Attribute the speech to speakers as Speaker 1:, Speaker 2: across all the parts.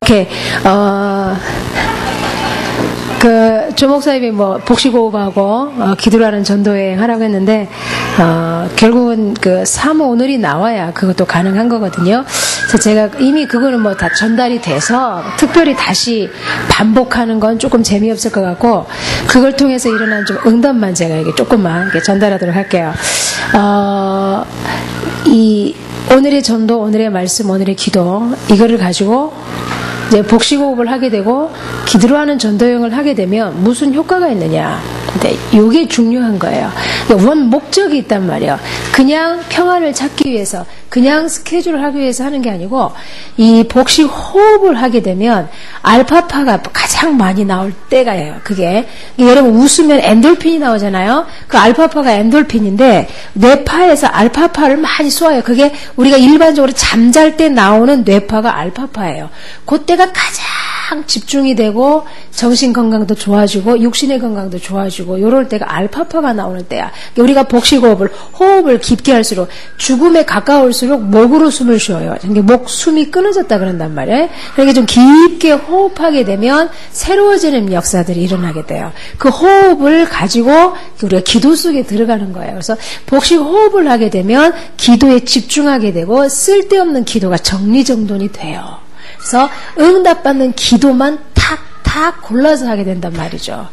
Speaker 1: 이렇게 조 목사님이 뭐 복식호흡하고 기도를 하는 전도여행 하라고 했는데 결국은 그 사모 오늘이 나와야 그것도 가능한 거거든요. 그래서 제가 이미 그거는 뭐 다 전달이 돼서 특별히 다시 반복하는 건 조금 재미없을 것 같고 그걸 통해서 일어난 좀 응답만 제가 이게 조금만 이렇게 전달하도록 할게요. 이 오늘의 전도, 오늘의 말씀, 오늘의 기도 이거를 가지고 이제 복식호흡을 하게 되고 기도로 하는 전도여행을 하게 되면 무슨 효과가 있느냐. 근데 이게 중요한 거예요. 원 목적이 있단 말이에요. 그냥 평안을 찾기 위해서, 그냥 스케줄을 하기 위해서 하는 게 아니고 이 복식호흡을 하게 되면 알파파가 가장 많이 나올 때가예요. 그게 여러분 웃으면 엔돌핀이 나오잖아요. 그 알파파가 엔돌핀인데 뇌파에서 알파파를 많이 쏘아요. 그게 우리가 일반적으로 잠잘 때 나오는 뇌파가 알파파예요. 그때가 가장 집중이 되고 정신 건강도 좋아지고 육신의 건강도 좋아지고 이럴 때가 알파파가 나오는 때야. 우리가 복식호흡을 호흡을 깊게 할수록 죽음에 가까울수록 목으로 숨을 쉬어요. 목 숨이 끊어졌다 그런단 말이에요. 그러니까 좀 깊게 호흡하게 되면 새로워지는 역사들이 일어나게 돼요. 그 호흡을 가지고 우리가 기도 속에 들어가는 거예요. 그래서 복식호흡을 하게 되면 기도에 집중하게 되고 쓸데없는 기도가 정리정돈이 돼요. 그래서 응답받는 기도만 탁탁 골라서 하게 된단 말이죠.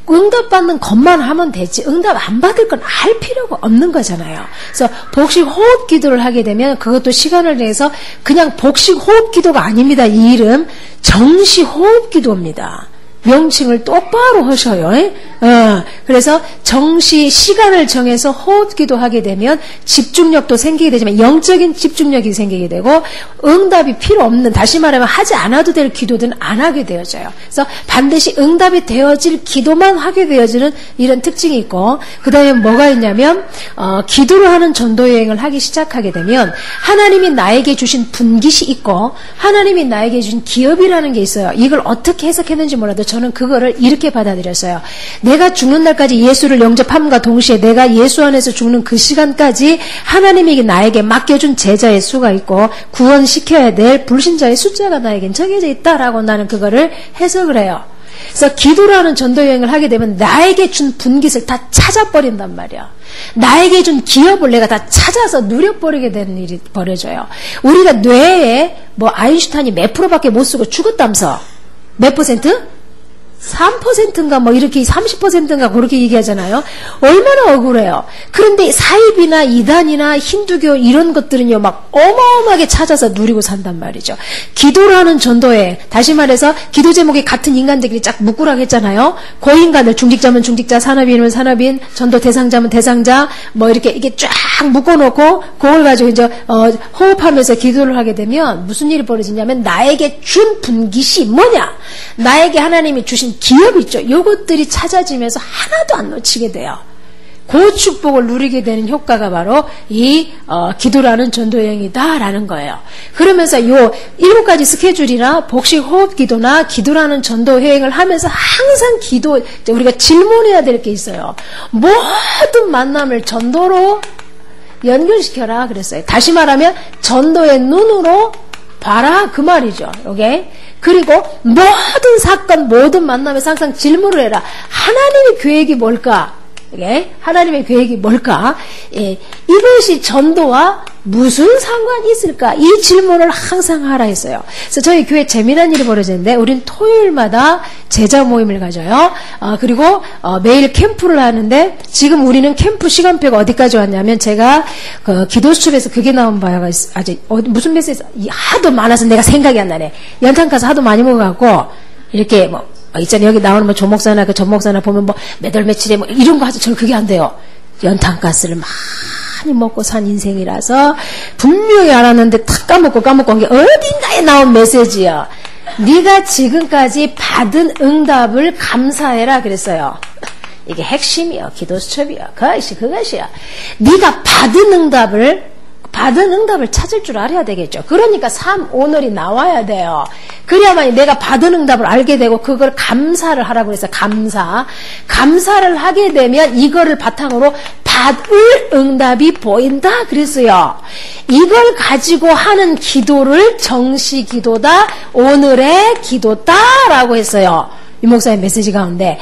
Speaker 1: 응답받는 것만 하면 되지 응답 안 받을 건 할 필요가 없는 거잖아요. 그래서 복식호흡 기도를 하게 되면 그것도 시간을 내서 그냥 복식호흡 기도가 아닙니다. 이 이름 정시호흡 기도입니다. 명칭을 똑바로 하셔요. 그래서 시간을 정해서 호흡 기도하게 되면 집중력도 생기게 되지만 영적인 집중력이 생기게 되고 응답이 필요 없는, 다시 말하면 하지 않아도 될 기도들은 안 하게 되어져요. 그래서 반드시 응답이 되어질 기도만 하게 되어지는 이런 특징이 있고, 그 다음에 뭐가 있냐면 기도를 하는 전도여행을 하기 시작하게 되면 하나님이 나에게 주신 분깃이 있고 하나님이 나에게 주신 기업이라는 게 있어요. 이걸 어떻게 해석했는지 몰라도 저는 그거를 이렇게 받아들였어요. 내가 죽는 날까지 예수를 영접함과 동시에 내가 예수 안에서 죽는 그 시간까지 하나님이 나에게 맡겨준 제자의 수가 있고 구원시켜야 될 불신자의 숫자가 나에겐 정해져 있다라고 나는 그거를 해석을 해요. 그래서 기도를 하는 전도여행을 하게 되면 나에게 준 분깃을 다 찾아버린단 말이야. 나에게 준 기업을 내가 다 찾아서 누려버리게 되는 일이 벌어져요. 우리가 뇌에 뭐 아인슈타인이 몇 프로밖에 못 쓰고 죽었다면서 몇 퍼센트? 3%인가 뭐 이렇게 30%인가 그렇게 얘기하잖아요. 얼마나 억울해요. 그런데 사입이나 이단이나 힌두교 이런 것들은요 막 어마어마하게 찾아서 누리고 산단 말이죠. 기도를 하는 전도에 다시 말해서 기도 제목이 같은 인간들끼리 쫙 묶으라고 했잖아요. 그 인간들 중직자면 중직자, 산업인이면 산업인, 전도 대상자면 대상자 뭐 이게 쫙 묶어놓고 그걸 가지고 이제 호흡하면서 기도를 하게 되면 무슨 일이 벌어지냐면 나에게 준 분깃이 뭐냐? 나에게 하나님이 주신 기업 있죠. 요것들이 찾아지면서 하나도 안 놓치게 돼요. 그 축복을 누리게 되는 효과가 바로 이 기도라는 전도여행이다라는 거예요. 그러면서 요 7가지 스케줄이나 복식호흡 기도나 기도라는 전도여행을 하면서 항상 우리가 질문해야 될 게 있어요. 모든 만남을 전도로 연결시켜라 그랬어요. 다시 말하면 전도의 눈으로 봐라 그 말이죠. 요게. 그리고 모든 사건, 모든 만남에서 항상 질문을 해라. 하나님의 계획이 뭘까? 하나님의 계획이 뭘까? 이것이 전도와 무슨 상관이 있을까? 이 질문을 항상 하라 했어요. 그래서 저희 교회 재미난 일이 벌어지는데 우린 토요일마다 제자 모임을 가져요. 그리고 매일 캠프를 하는데 지금 우리는 캠프 시간표가 어디까지 왔냐면 제가 기도수첩에서 그게 나온 바가 아직 무슨 메시지 하도 많아서 내가 생각이 안 나네. 연탄 가서 하도 많이 먹어갖고 이렇게 뭐 있잖아요. 여기 나오는 뭐 조목사나 그 전목사나 보면 뭐 몇 월 며칠에 뭐 이런 거 하죠. 저는 그게 안 돼요. 연탄가스를 많이 먹고 산 인생이라서 분명히 알았는데 탁 까먹고 한 게 어딘가에 나온 메시지야. 네가 지금까지 받은 응답을 감사해라 그랬어요. 이게 핵심이요. 기도 수첩이요. 그것이야. 네가 받은 응답을 받은 응답을 찾을 줄 알아야 되겠죠. 그러니까 3오늘이 나와야 돼요. 그래야만 내가 받은 응답을 알게 되고 그걸 감사를 하라고 그랬어요. 감사를 하게 되면 이거를 바탕으로 받을 응답이 보인다 그랬어요. 이걸 가지고 하는 기도를 정시 기도다, 오늘의 기도다라고 했어요. 이 목사의 메시지 가운데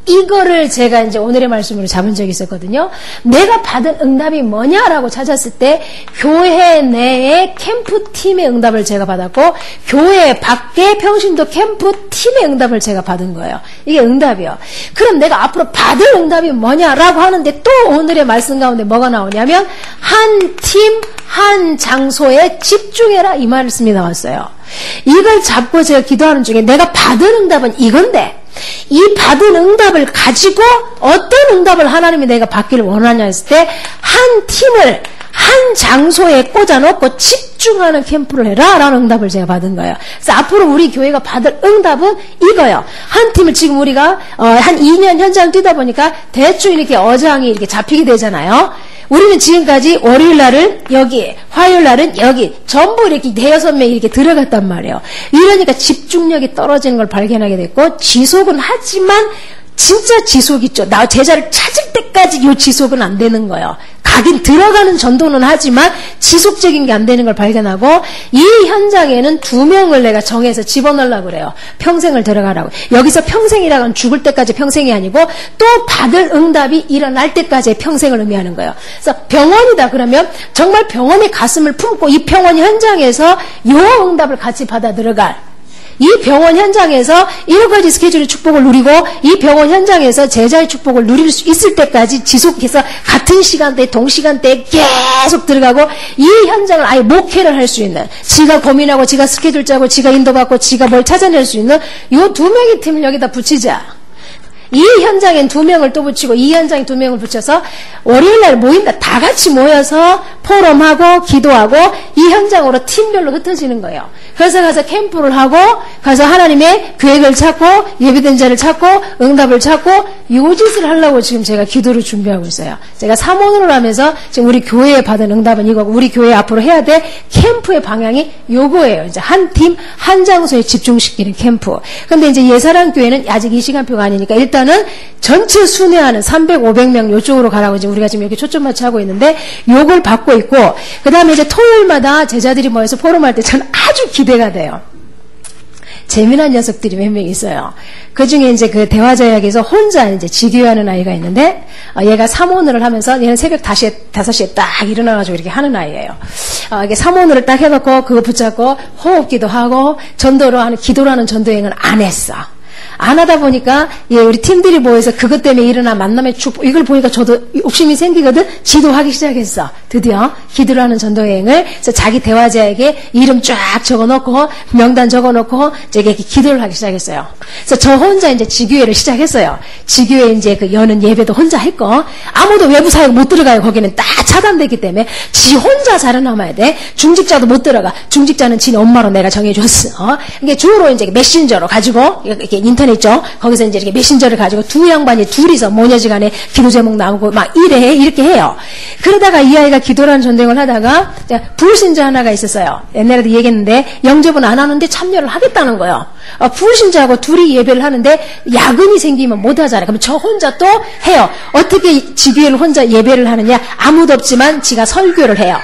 Speaker 1: 이거를 제가 이제 오늘의 말씀으로 잡은 적이 있었거든요. 내가 받은 응답이 뭐냐라고 찾았을 때 교회 내에 캠프팀의 응답을 제가 받았고 교회 밖에 평신도 캠프팀의 응답을 제가 받은 거예요. 이게 응답이요. 그럼 내가 앞으로 받을 응답이 뭐냐라고 하는데 또 오늘의 말씀 가운데 뭐가 나오냐면 한 팀, 한 장소에 집중해라 이 말씀이 나왔어요. 이걸 잡고 제가 기도하는 중에 내가 받은 응답은 이건데 이 받은 응답을 가지고 어떤 응답을 하나님이 내가 받기를 원하냐 했을 때 한 팀을 한 장소에 꽂아놓고 집중하는 캠프를 해라 라는 응답을 제가 받은 거예요. 그래서 앞으로 우리 교회가 받을 응답은 이거예요. 한 팀을 지금 우리가 한 2년 현장 뛰다 보니까 대충 이렇게 어장이 이렇게 잡히게 되잖아요. 우리는 지금까지 월요일 날은 여기, 화요일 날은 여기, 전부 이렇게 5-6명이 이렇게 들어갔단 말이에요. 이러니까 집중력이 떨어지는 걸 발견하게 됐고, 지속은 하지만, 진짜 지속 있죠. 나 제자를 찾을 때까지 이 지속은 안 되는 거예요. 가긴 들어가는 전도는 하지만 지속적인 게 안 되는 걸 발견하고 이 현장에는 2명을 내가 정해서 집어넣으려고 그래요. 평생을 들어가라고. 여기서 평생이라는 건 죽을 때까지 평생이 아니고 또 받을 응답이 일어날 때까지의 평생을 의미하는 거예요. 그래서 병원이다 그러면 정말 병원의 가슴을 품고 이 병원 현장에서 이 응답을 같이 받아 들어갈 이 병원 현장에서 7가지 스케줄의 축복을 누리고 이 병원 현장에서 제자의 축복을 누릴 수 있을 때까지 지속해서 같은 시간대에 동시간대에 계속 들어가고 이 현장을 아예 목회를 할 수 있는 지가 고민하고 지가 스케줄 짜고 지가 인도받고 지가 뭘 찾아낼 수 있는 이 2명의 팀을 여기다 붙이자. 이 현장엔 2명을 또 붙이고 이 현장에 2명을 붙여서 월요일날 모인다. 다 같이 모여서 포럼하고 기도하고 이 현장으로 팀별로 흩어지는 거예요. 그래서 가서 캠프를 하고 가서 하나님의 계획을 찾고 예비된 자를 찾고 응답을 찾고 요 짓을 하려고 지금 제가 기도를 준비하고 있어요. 제가 3원으로 하면서 지금 우리 교회에 받은 응답은 이거고 우리 교회 앞으로 해야 될 캠프의 방향이 요거예요. 이제 한 팀, 한 장소에 집중시키는 캠프. 근데 이제 예사랑 교회는 아직 이 시간표가 아니니까 일단은 전체 순회하는 300, 500명 요쪽으로 가라고 이제 우리가 지금 이렇게 초점 맞춰 하고 있는데 요걸 받고 있고 그 다음에 이제 토요일마다 제자들이 모여서 포럼할 때 저는 아주 기대가 돼요. 재미난 녀석들이 몇 명 있어요. 그 중에 이제 그 대화자약에서 혼자 이제 지교하는 아이가 있는데, 얘가 3원을 하면서, 얘는 새벽 5시에 딱 일어나가지고 이렇게 하는 아이예요. 이게 3원을 딱 해놓고 그거 붙잡고 호흡기도 하고 전도로 하는, 기도로 하는 전도행을 안 했어. 안 하다 보니까 우리 팀들이 모여서 그것 때문에 일어난 만남의 축복 이걸 보니까 저도 욕심이 생기거든. 지도하기 시작했어. 드디어 기도를 하는 전도여행을 그래서 자기 대화자에게 이름 쫙 적어놓고 명단 적어놓고 이제 기도를 하기 시작했어요. 그래서 저 혼자 이제 지교회를 시작했어요. 지교회 이제 그 여는 예배도 혼자 했고 아무도 외부 사역 못 들어가요. 거기는 딱 차단됐기 때문에 지 혼자 살아남아야 돼. 중직자도 못 들어가. 중직자는 지 엄마로 내가 정해줬어. 이게 주로 이제 메신저로 가지고 이렇게 인터넷 있죠. 거기서 이제 이렇게 메신저를 가지고 두 양반이 둘이서 모녀지간에 기도 제목 나오고 막 이렇게 해요. 그러다가 이 아이가 기도라는 전쟁을 하다가 불신자 하나가 있었어요. 옛날에도 얘기했는데 영접은 안 하는데 참여를 하겠다는 거예요. 불신자하고 둘이 예배를 하는데 야근이 생기면 못 하잖아요. 그럼 저 혼자 또 해요. 어떻게 지교회를 혼자 예배를 하느냐? 아무도 없지만 지가 설교를 해요.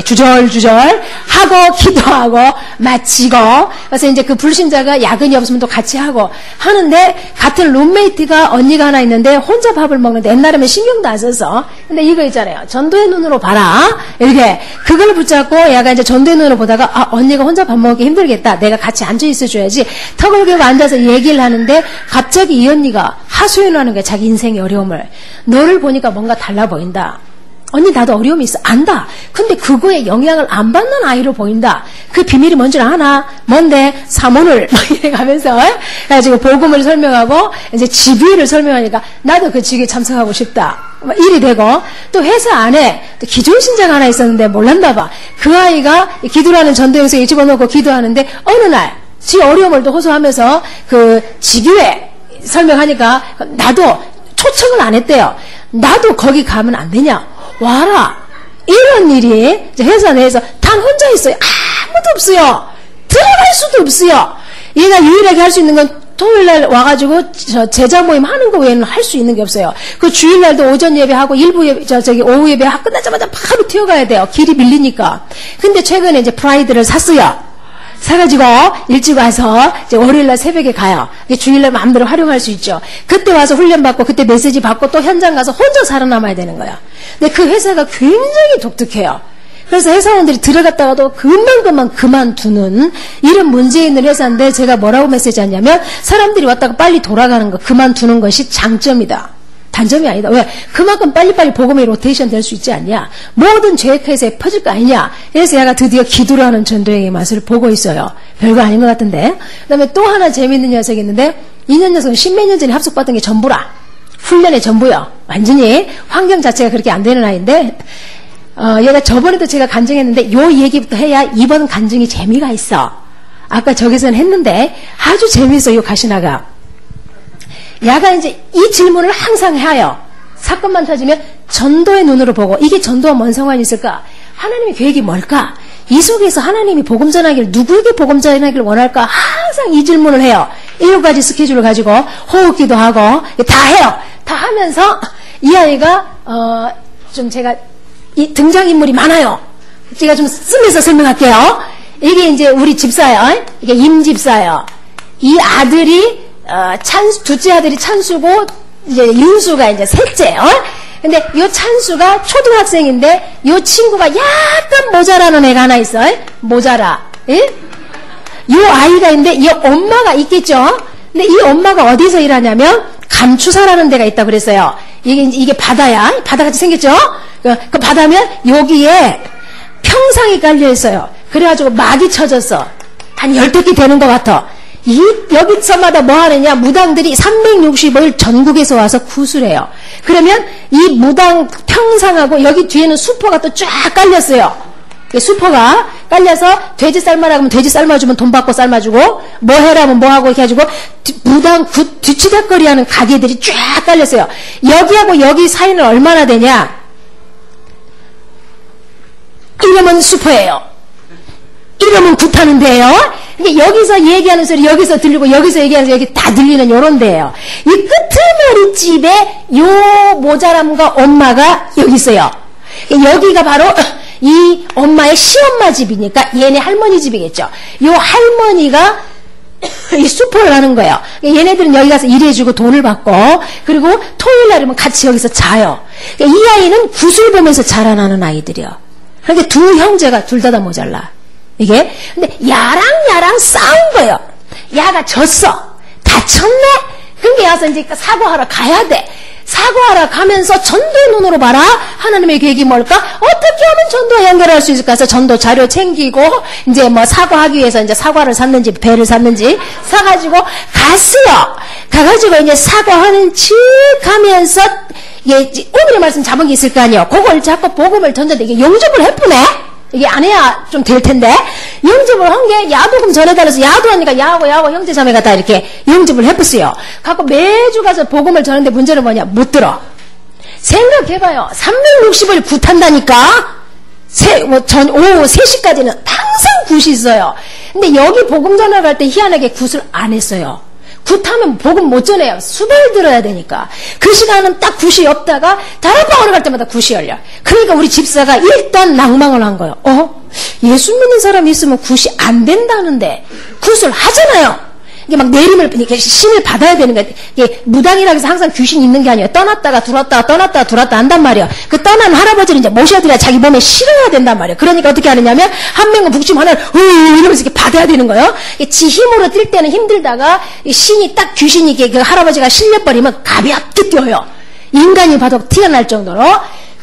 Speaker 1: 주절주절 하고 기도하고 마치고 그래서 이제 그 불신자가 야근이 없으면 또 같이 하고 하는데 같은 룸메이트가 언니가 하나 있는데 혼자 밥을 먹는데 옛날에는 신경도 안 써서 근데 이거 있잖아요. 전도의 눈으로 봐라 이렇게 그걸 붙잡고 얘가 이제 전도의 눈으로 보다가 언니가 혼자 밥 먹기 힘들겠다. 내가 같이 앉아 있어줘야지 턱을 긁고 앉아서 얘기를 하는데 갑자기 이 언니가 하소연하는 거야. 자기 인생의 어려움을 너를 보니까 뭔가 달라 보인다. 언니 나도 어려움이 있어. 안다. 근데 그거에 영향을 안 받는 아이로 보인다. 그 비밀이 뭔지 아나? 뭔데? 사모를 막 이래 가면서 가지고 복음을 설명하고 이제 지교회를 설명하니까 나도 그 지교회 참석하고 싶다. 일이 되고 또 회사 안에 또 기존 신자가 하나 있었는데 몰랐나 봐. 그 아이가 기도라는 전도영상에 집어넣고 기도하는데 어느 날 지 어려움을 또 호소하면서 그 지교회 설명하니까 나도 초청을 안 했대요. 나도 거기 가면 안 되냐? 와라. 이런 일이 이제 회사 내에서 단 혼자 있어요. 아무도 없어요. 들어갈 수도 없어요. 얘가 유일하게 할 수 있는 건 토요일날 와가지고 제자 모임 하는 거 외에는 할 수 있는 게 없어요. 그 주일날도 오전 예배하고 일부 예배, 오후 예배 끝나자마자 바로 튀어가야 돼요. 길이 밀리니까. 근데 최근에 이제 프라이드를 샀어요. 사가지고 일찍 와서 이제 월요일날 새벽에 가요. 주일날 마음대로 활용할 수 있죠. 그때 와서 훈련받고 그때 메시지 받고 또 현장 가서 혼자 살아남아야 되는 거예요. 근데 그 회사가 굉장히 독특해요. 그래서 회사원들이 들어갔다가도 금방 그만두는 이런 문제 있는 회사인데 제가 뭐라고 메시지하냐면 사람들이 왔다가 빨리 돌아가는 거 그만두는 것이 장점이다. 단점이 아니다. 왜? 그만큼 빨리빨리 복음이 로테이션 될 수 있지 않냐. 모든 죄악회사에 퍼질 거 아니냐. 그래서 얘가 드디어 기도를 하는 전도행의 맛을 보고 있어요. 별거 아닌 것 같은데. 그 다음에 또 하나 재미있는 녀석이 있는데 2년 녀석은 10몇 년 전에 합숙받은 게 전부라. 훈련의 전부요. 완전히 환경 자체가 그렇게 안 되는 아이인데 얘가 저번에도 제가 간증했는데 요 얘기부터 해야 이번 간증이 재미가 있어. 아까 저기서는 했는데 아주 재미있어요. 가시나가. 야가 이제 이 질문을 항상 해요. 사건만 터지면 전도의 눈으로 보고 이게 전도와 뭔 상관이 있을까? 하나님의 계획이 뭘까? 이 속에서 하나님이 복음 전하기를 누구에게 복음 전하기를 원할까? 항상 이 질문을 해요. 7가지 스케줄을 가지고 호흡기도 하고 다 해요. 다 하면서 이 아이가 좀 제가 이 등장인물이 많아요. 제가 좀 쓰면서 설명할게요. 이게 이제 우리 집사예요. 이게 임집사예요. 이 아들이 둘째 아들이 찬수고 이제 윤수가 이제 셋째요. 근데 요 찬수가 초등학생인데 요 친구가 약간 모자라는 애가 하나 있어요. 모자라. 예? 요 아이가 있는데 이 엄마가 있겠죠. 근데 이 엄마가 어디서 일하냐면 감추사라는 데가 있다고 그랬어요. 이게 바다야. 바다같이 생겼죠? 그 바다면 여기에 평상이 깔려 있어요. 그래가지고 막이 쳐졌어. 한 10토끼 되는 것 같아. 여기서마다 뭐 하느냐, 무당들이 365일 전국에서 와서 구슬해요. 그러면 이 무당 평상하고 여기 뒤에는 수포가 또 쫙 깔렸어요. 수포가 깔려서 돼지 삶아라고 하면 돼지 삶아주면 돈 받고 삶아주고, 뭐 해라면 뭐 하고 이렇게 해가지고, 무당 뒤치다거리 하는 가게들이 쫙 깔렸어요. 여기하고 여기 사이는 얼마나 되냐? 이러면 수포예요. 이러면 굿하는 데예요. 이게 여기서 얘기하는 소리 여기서 들리고 여기서 얘기하는 소리 여기 다 들리는 요런 데예요. 이 끄트머리 집에 요 모자람과 엄마가 여기 있어요. 여기가 바로 이 엄마의 시엄마 집이니까 얘네 할머니 집이겠죠. 요 할머니가 이 수포를 하는 거예요. 얘네들은 여기 가서 일해주고 돈을 받고 그리고 토요일 날이면 같이 여기서 자요. 이 아이는 굿을 보면서 자라나는 아이들이요. 그러니까 두 형제가 둘 다 모자라. 이게 근데 야랑 싸운 거예요. 야가 졌어. 다쳤네. 그게 와서 이제 사과하러 가야 돼. 사과하러 가면서 전도의 눈으로 봐라. 하나님의 계획이 뭘까? 어떻게 하면 전도와 연결할 수 있을까? 해서 전도 자료 챙기고 이제 뭐 사과하기 위해서 이제 사과를 샀는지 배를 샀는지 사가지고 갔어요. 가가지고 이제 사과하는 척 하면서 오늘의 말씀 잡은 게 있을 거 아니에요. 그걸 자꾸 복음을 던졌는데 이게 영접을 해쁘네. 이게 안 해야 좀 될 텐데 영접을 한 게 야도금 전해달라서 야도하니까 야하고 형제자매가 다 이렇게 영접을 해봤어요. 갖고 매주 가서 복음을 전하는데 문제는 뭐냐? 못 들어. 생각해봐요. 360을 굿한다니까. 오후 3시까지는 항상 굿이 있어요. 근데 여기 복음 전하러 갈 때 희한하게 굿을 안 했어요. 굿하면 복음 못 전해요. 수배를 들어야 되니까. 그 시간은 딱 굿이 없다가 다락방으로 갈 때마다 굿이 열려. 그러니까 우리 집사가 일단 낭망을 한 거예요. 예수 믿는 사람이 있으면 굿이 안 된다는데 굿을 하잖아요. 이게 막 내림을 이렇게 신을 받아야 되는 거예요. 이게 무당이라고 해서 항상 귀신이 있는 게 아니에요. 떠났다가 들어왔다 한단 말이에요. 그 떠난 할아버지를 이제 모셔드려야 자기 몸에 실어야 된단 말이에요. 그러니까 어떻게 하느냐면 한 명은 북심 하나를 이러면서 이렇게 받아야 되는 거예요. 지 힘으로 뛸 때는 힘들다가 신이 딱 귀신이 이게 그 할아버지가 실려버리면 가볍게 뛰어요. 인간이 봐도 티가 날 정도로.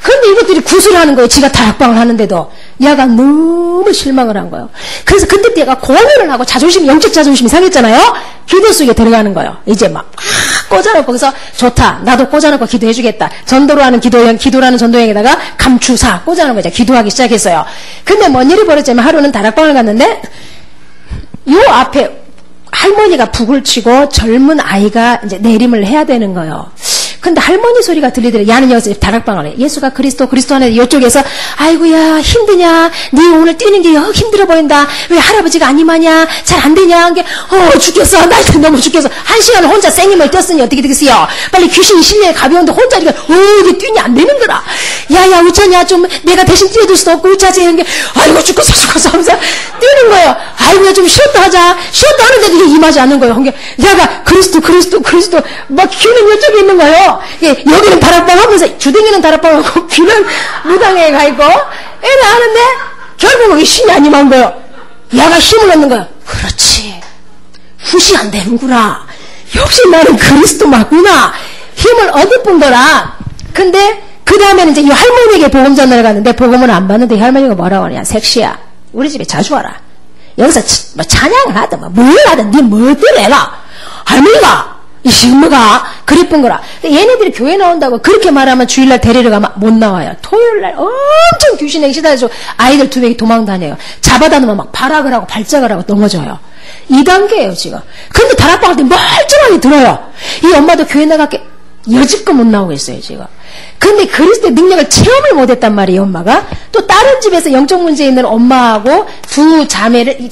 Speaker 1: 그런데 이것들이 굿을 하는 거예요. 지가 다락방을 하는데도. 얘가 너무 실망을 한 거예요. 그래서 그때 얘가 고민을 하고 영적 자존심이 상했잖아요. 기도 속에 들어가는 거예요. 이제 막 꽂아놓고 거기서 좋다. 나도 꽂아놓고 기도해주겠다. 전도로 하는 기도라는 전도행에다가 감추사 꽂아놓은 거죠. 기도하기 시작했어요. 근데 뭔 일이 벌어지면 하루는 다락방을 갔는데 요 앞에 할머니가 북을 치고 젊은 아이가 이제 내림을 해야 되는 거예요. 근데 할머니 소리가 들리더래. 야는 여기서 다락방을 해. 예수가 그리스도 하는데 이쪽에서 아이고야 힘드냐? 네 오늘 뛰는 게 영 힘들어 보인다. 왜 할아버지가 안 임하냐? 잘 안 되냐? 이게 죽겠어. 나 너무 죽겠어. 1시간을 혼자 생님을 뛰었으니 어떻게 되겠어요? 빨리 귀신이 실내에 가벼운데 혼자 이렇게 이게 뛰니 안 되는 거라. 야야 우차냐? 좀 내가 대신 뛰어줄 수도 없고 우차지 이런 게 아이고 죽겠어 하면서 뛰는 거예요. 아이고야 좀 쉬었다 하자. 쉬었다 하는데도 이게 임하지 않는 거예요. 그게 내가 그리스도 막 귀는 이쪽에 있는 거예요. 여기는 다락방 하면서 주댕이는 다락방 하고 귀는 무당에 가 있고 애를 하는데 결국 이 신이 안 임한 거예요. 야가 힘을 얻는 거예요. 그렇지. 굿이 안 되는구나. 역시 나는 그리스도 맞구나. 힘을 얻을 뿐더라. 근데 그 다음에는 이제 이 할머니에게 복음 전하러 갔는데 복음을 안 받는데 이 할머니가 뭐라고 하냐. 색시야 우리 집에 자주 와라. 여기서 뭐 찬양을 하든 뭘 하든 네 뭐들 해라. 할머니가 이 식모가 그리뿐 거라. 근데 얘네들이 교회 나온다고 그렇게 말하면 주일날 데리러 가면 못 나와요. 토요일날 엄청 귀신에게 시달려서 아이들 2명이 도망 다녀요. 잡아다 놓으면 막 발악을 하고 발작을 하고 넘어져요. 2단계예요 지금. 근데 다락방 할 때 멀쩡하게 들어요. 이 엄마도 교회 나갈게 여지껏 못 나오고 있어요 지금. 근데 그리스도의 능력을 체험을 못했단 말이에요 엄마가. 또 다른 집에서 영적 문제 있는 엄마하고 두 자매를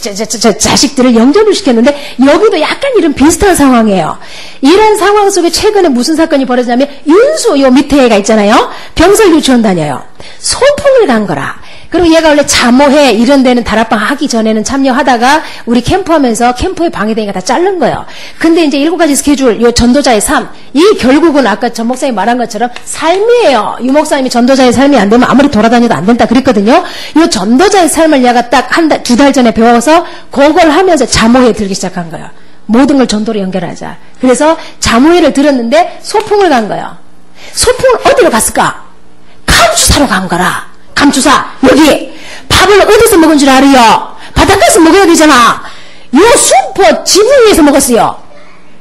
Speaker 1: 자식들을 영접을 시켰는데 여기도 약간 이런 비슷한 상황이에요. 이런 상황 속에 최근에 무슨 사건이 벌어지냐면 윤수 요 밑에 애가 있잖아요. 병설 유치원 다녀요. 소풍을 간 거라. 그리고 얘가 원래 자모회 이런 데는 다락방 하기 전에는 참여하다가 우리 캠프하면서 캠프에 방해되니까 다 자른 거예요. 근데 이제 7가지 스케줄, 요 전도자의 삶, 이 결국은 아까 전 목사님이 말한 것처럼 삶이에요. 유 목사님이 전도자의 삶이 안 되면 아무리 돌아다녀도 안 된다 그랬거든요. 요 전도자의 삶을 얘가 딱 2달 전에 배워서 그걸 하면서 자모회에 들기 시작한 거예요. 모든 걸 전도로 연결하자. 그래서 자모회를 들었는데 소풍을 간 거예요. 소풍을 어디로 갔을까? 감추사로 간 거라. 감추사 여기 밥을 어디서 먹은 줄 알아요? 바닷가에서 먹어야 되잖아. 요 수퍼 지붕 위에서 먹었어요.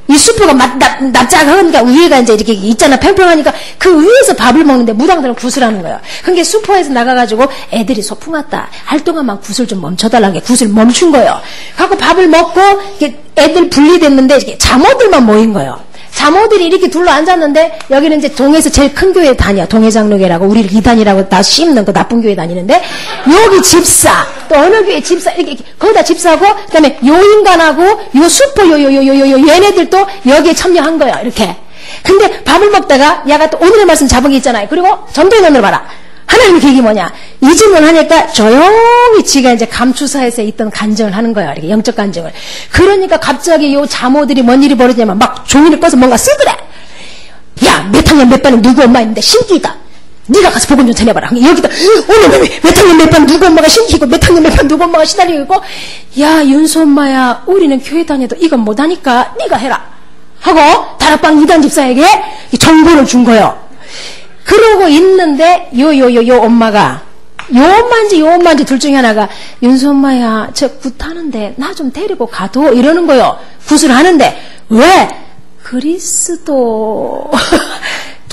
Speaker 1: 이 수퍼가 납작하니까 위에가 이제 이렇게 있잖아. 평평하니까 그 위에서 밥을 먹는데 무당들은 굿을 하는 거예요. 그러니까 수퍼에서 나가가지고 애들이 소풍 왔다 할 동안만 굿을 좀 멈춰달라는 게 굿을 멈춘 거예요. 갖고 밥을 먹고 애들 분리됐는데 이렇게 잠옷들만 모인 거예요. 자모들이 이렇게 둘러 앉았는데 여기는 이제 동에서 제일 큰 교회 다녀. 동해장로교라고 우리를 이단이라고 다 씹는 그 나쁜 교회 다니는데 여기 집사 또 어느 교회 집사 이렇게 거기다 집사고 그다음에 요 인간하고 요 슈퍼 요 얘네들도 여기에 참여한 거야 이렇게. 근데 밥을 먹다가 야가 또 오늘의 말씀 잡은 게 있잖아요. 그리고 전도인원으로 봐라. 하나님의 계획이 뭐냐? 이 질문을 하니까 조용히 지가 이제 감추사에서 있던 간증을 하는 거야. 이렇게 영적 간증을. 그러니까 갑자기 요 자모들이 뭔 일이 벌어지냐면 막 종이를 꺼서 뭔가 쓰더래. 야, 몇 학년 몇 반에 누구 엄마 있는데 신기이다. 네가 가서 복음 좀 전해봐라. 여기다 오늘 몇 학년 몇 반 누구 엄마가 신기고 몇 학년 몇 반 누구 엄마가 시달리고 있고 야, 윤수 엄마야 우리는 교회 다녀도 이건 못하니까 네가 해라. 하고 다락방 2단 집사에게 정보를 준 거예요. 그러고 있는데 요 엄마가 요 엄마인지 둘 중에 하나가 윤수 엄마야 저 굿하는데 나 좀 데리고 가도 이러는 거요. 굿을 하는데 왜? 그리스도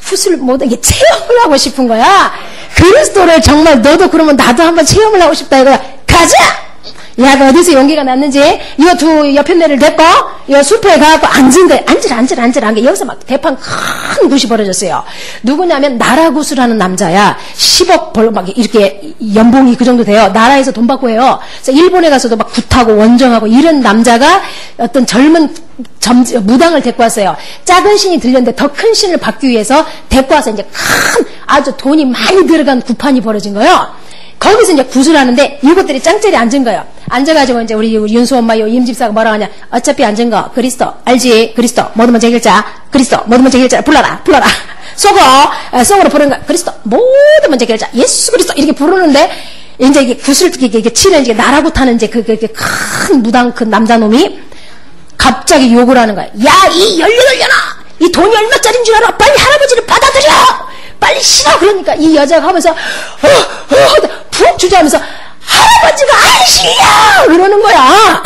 Speaker 1: 굿을 못하게 체험을 하고 싶은 거야. 그리스도를 정말 너도 그러면 나도 한번 체험을 하고 싶다 이거야. 가자! 야가 어디서 용기가 났는지 이 두 옆편네를 데리고 이 숲에 가갖고 앉은 거예요. 앉으라. 여기서 막 대판 큰 굿이 벌어졌어요. 누구냐면 나라굿이라는 남자야. 10억 벌 막 이렇게 연봉이 그 정도 돼요. 나라에서 돈 받고 해요. 그래서 일본에 가서도 막 굿하고 원정하고 이런 남자가 어떤 젊은 무당을 데리고 왔어요. 작은 신이 들렸는데 더 큰 신을 받기 위해서 데리고 와서 이제 큰 아주 돈이 많이 들어간 굿판이 벌어진 거예요. 거기서 이제 굿을 하는데 이것들이 짱짜리 앉은 거예요. 앉아가지고 이제 우리 윤수 엄마 요 임집사가 뭐라고 하냐. 어차피 앉은 거 그리스도 알지? 그리스도 모두 먼저 해결자 그리스도 모두 먼저 해결자 불러라 속으로 부르는 거 그리스도 모두 먼저 해결자 예수 그리스도 이렇게 부르는데 이제 이게 굿을 이게 치는 이제 나라고 타는 이제 그 큰 무당 그 남자놈이 갑자기 욕을 하는 거야. 야, 이 18년아 이 돈이 얼마짜리인 줄 알아? 빨리 할아버지를 받아들여 빨리 싫어. 그러니까 이 여자가 하면서 푹 주저하면서 할아버지가 안 실려 그러는 거야.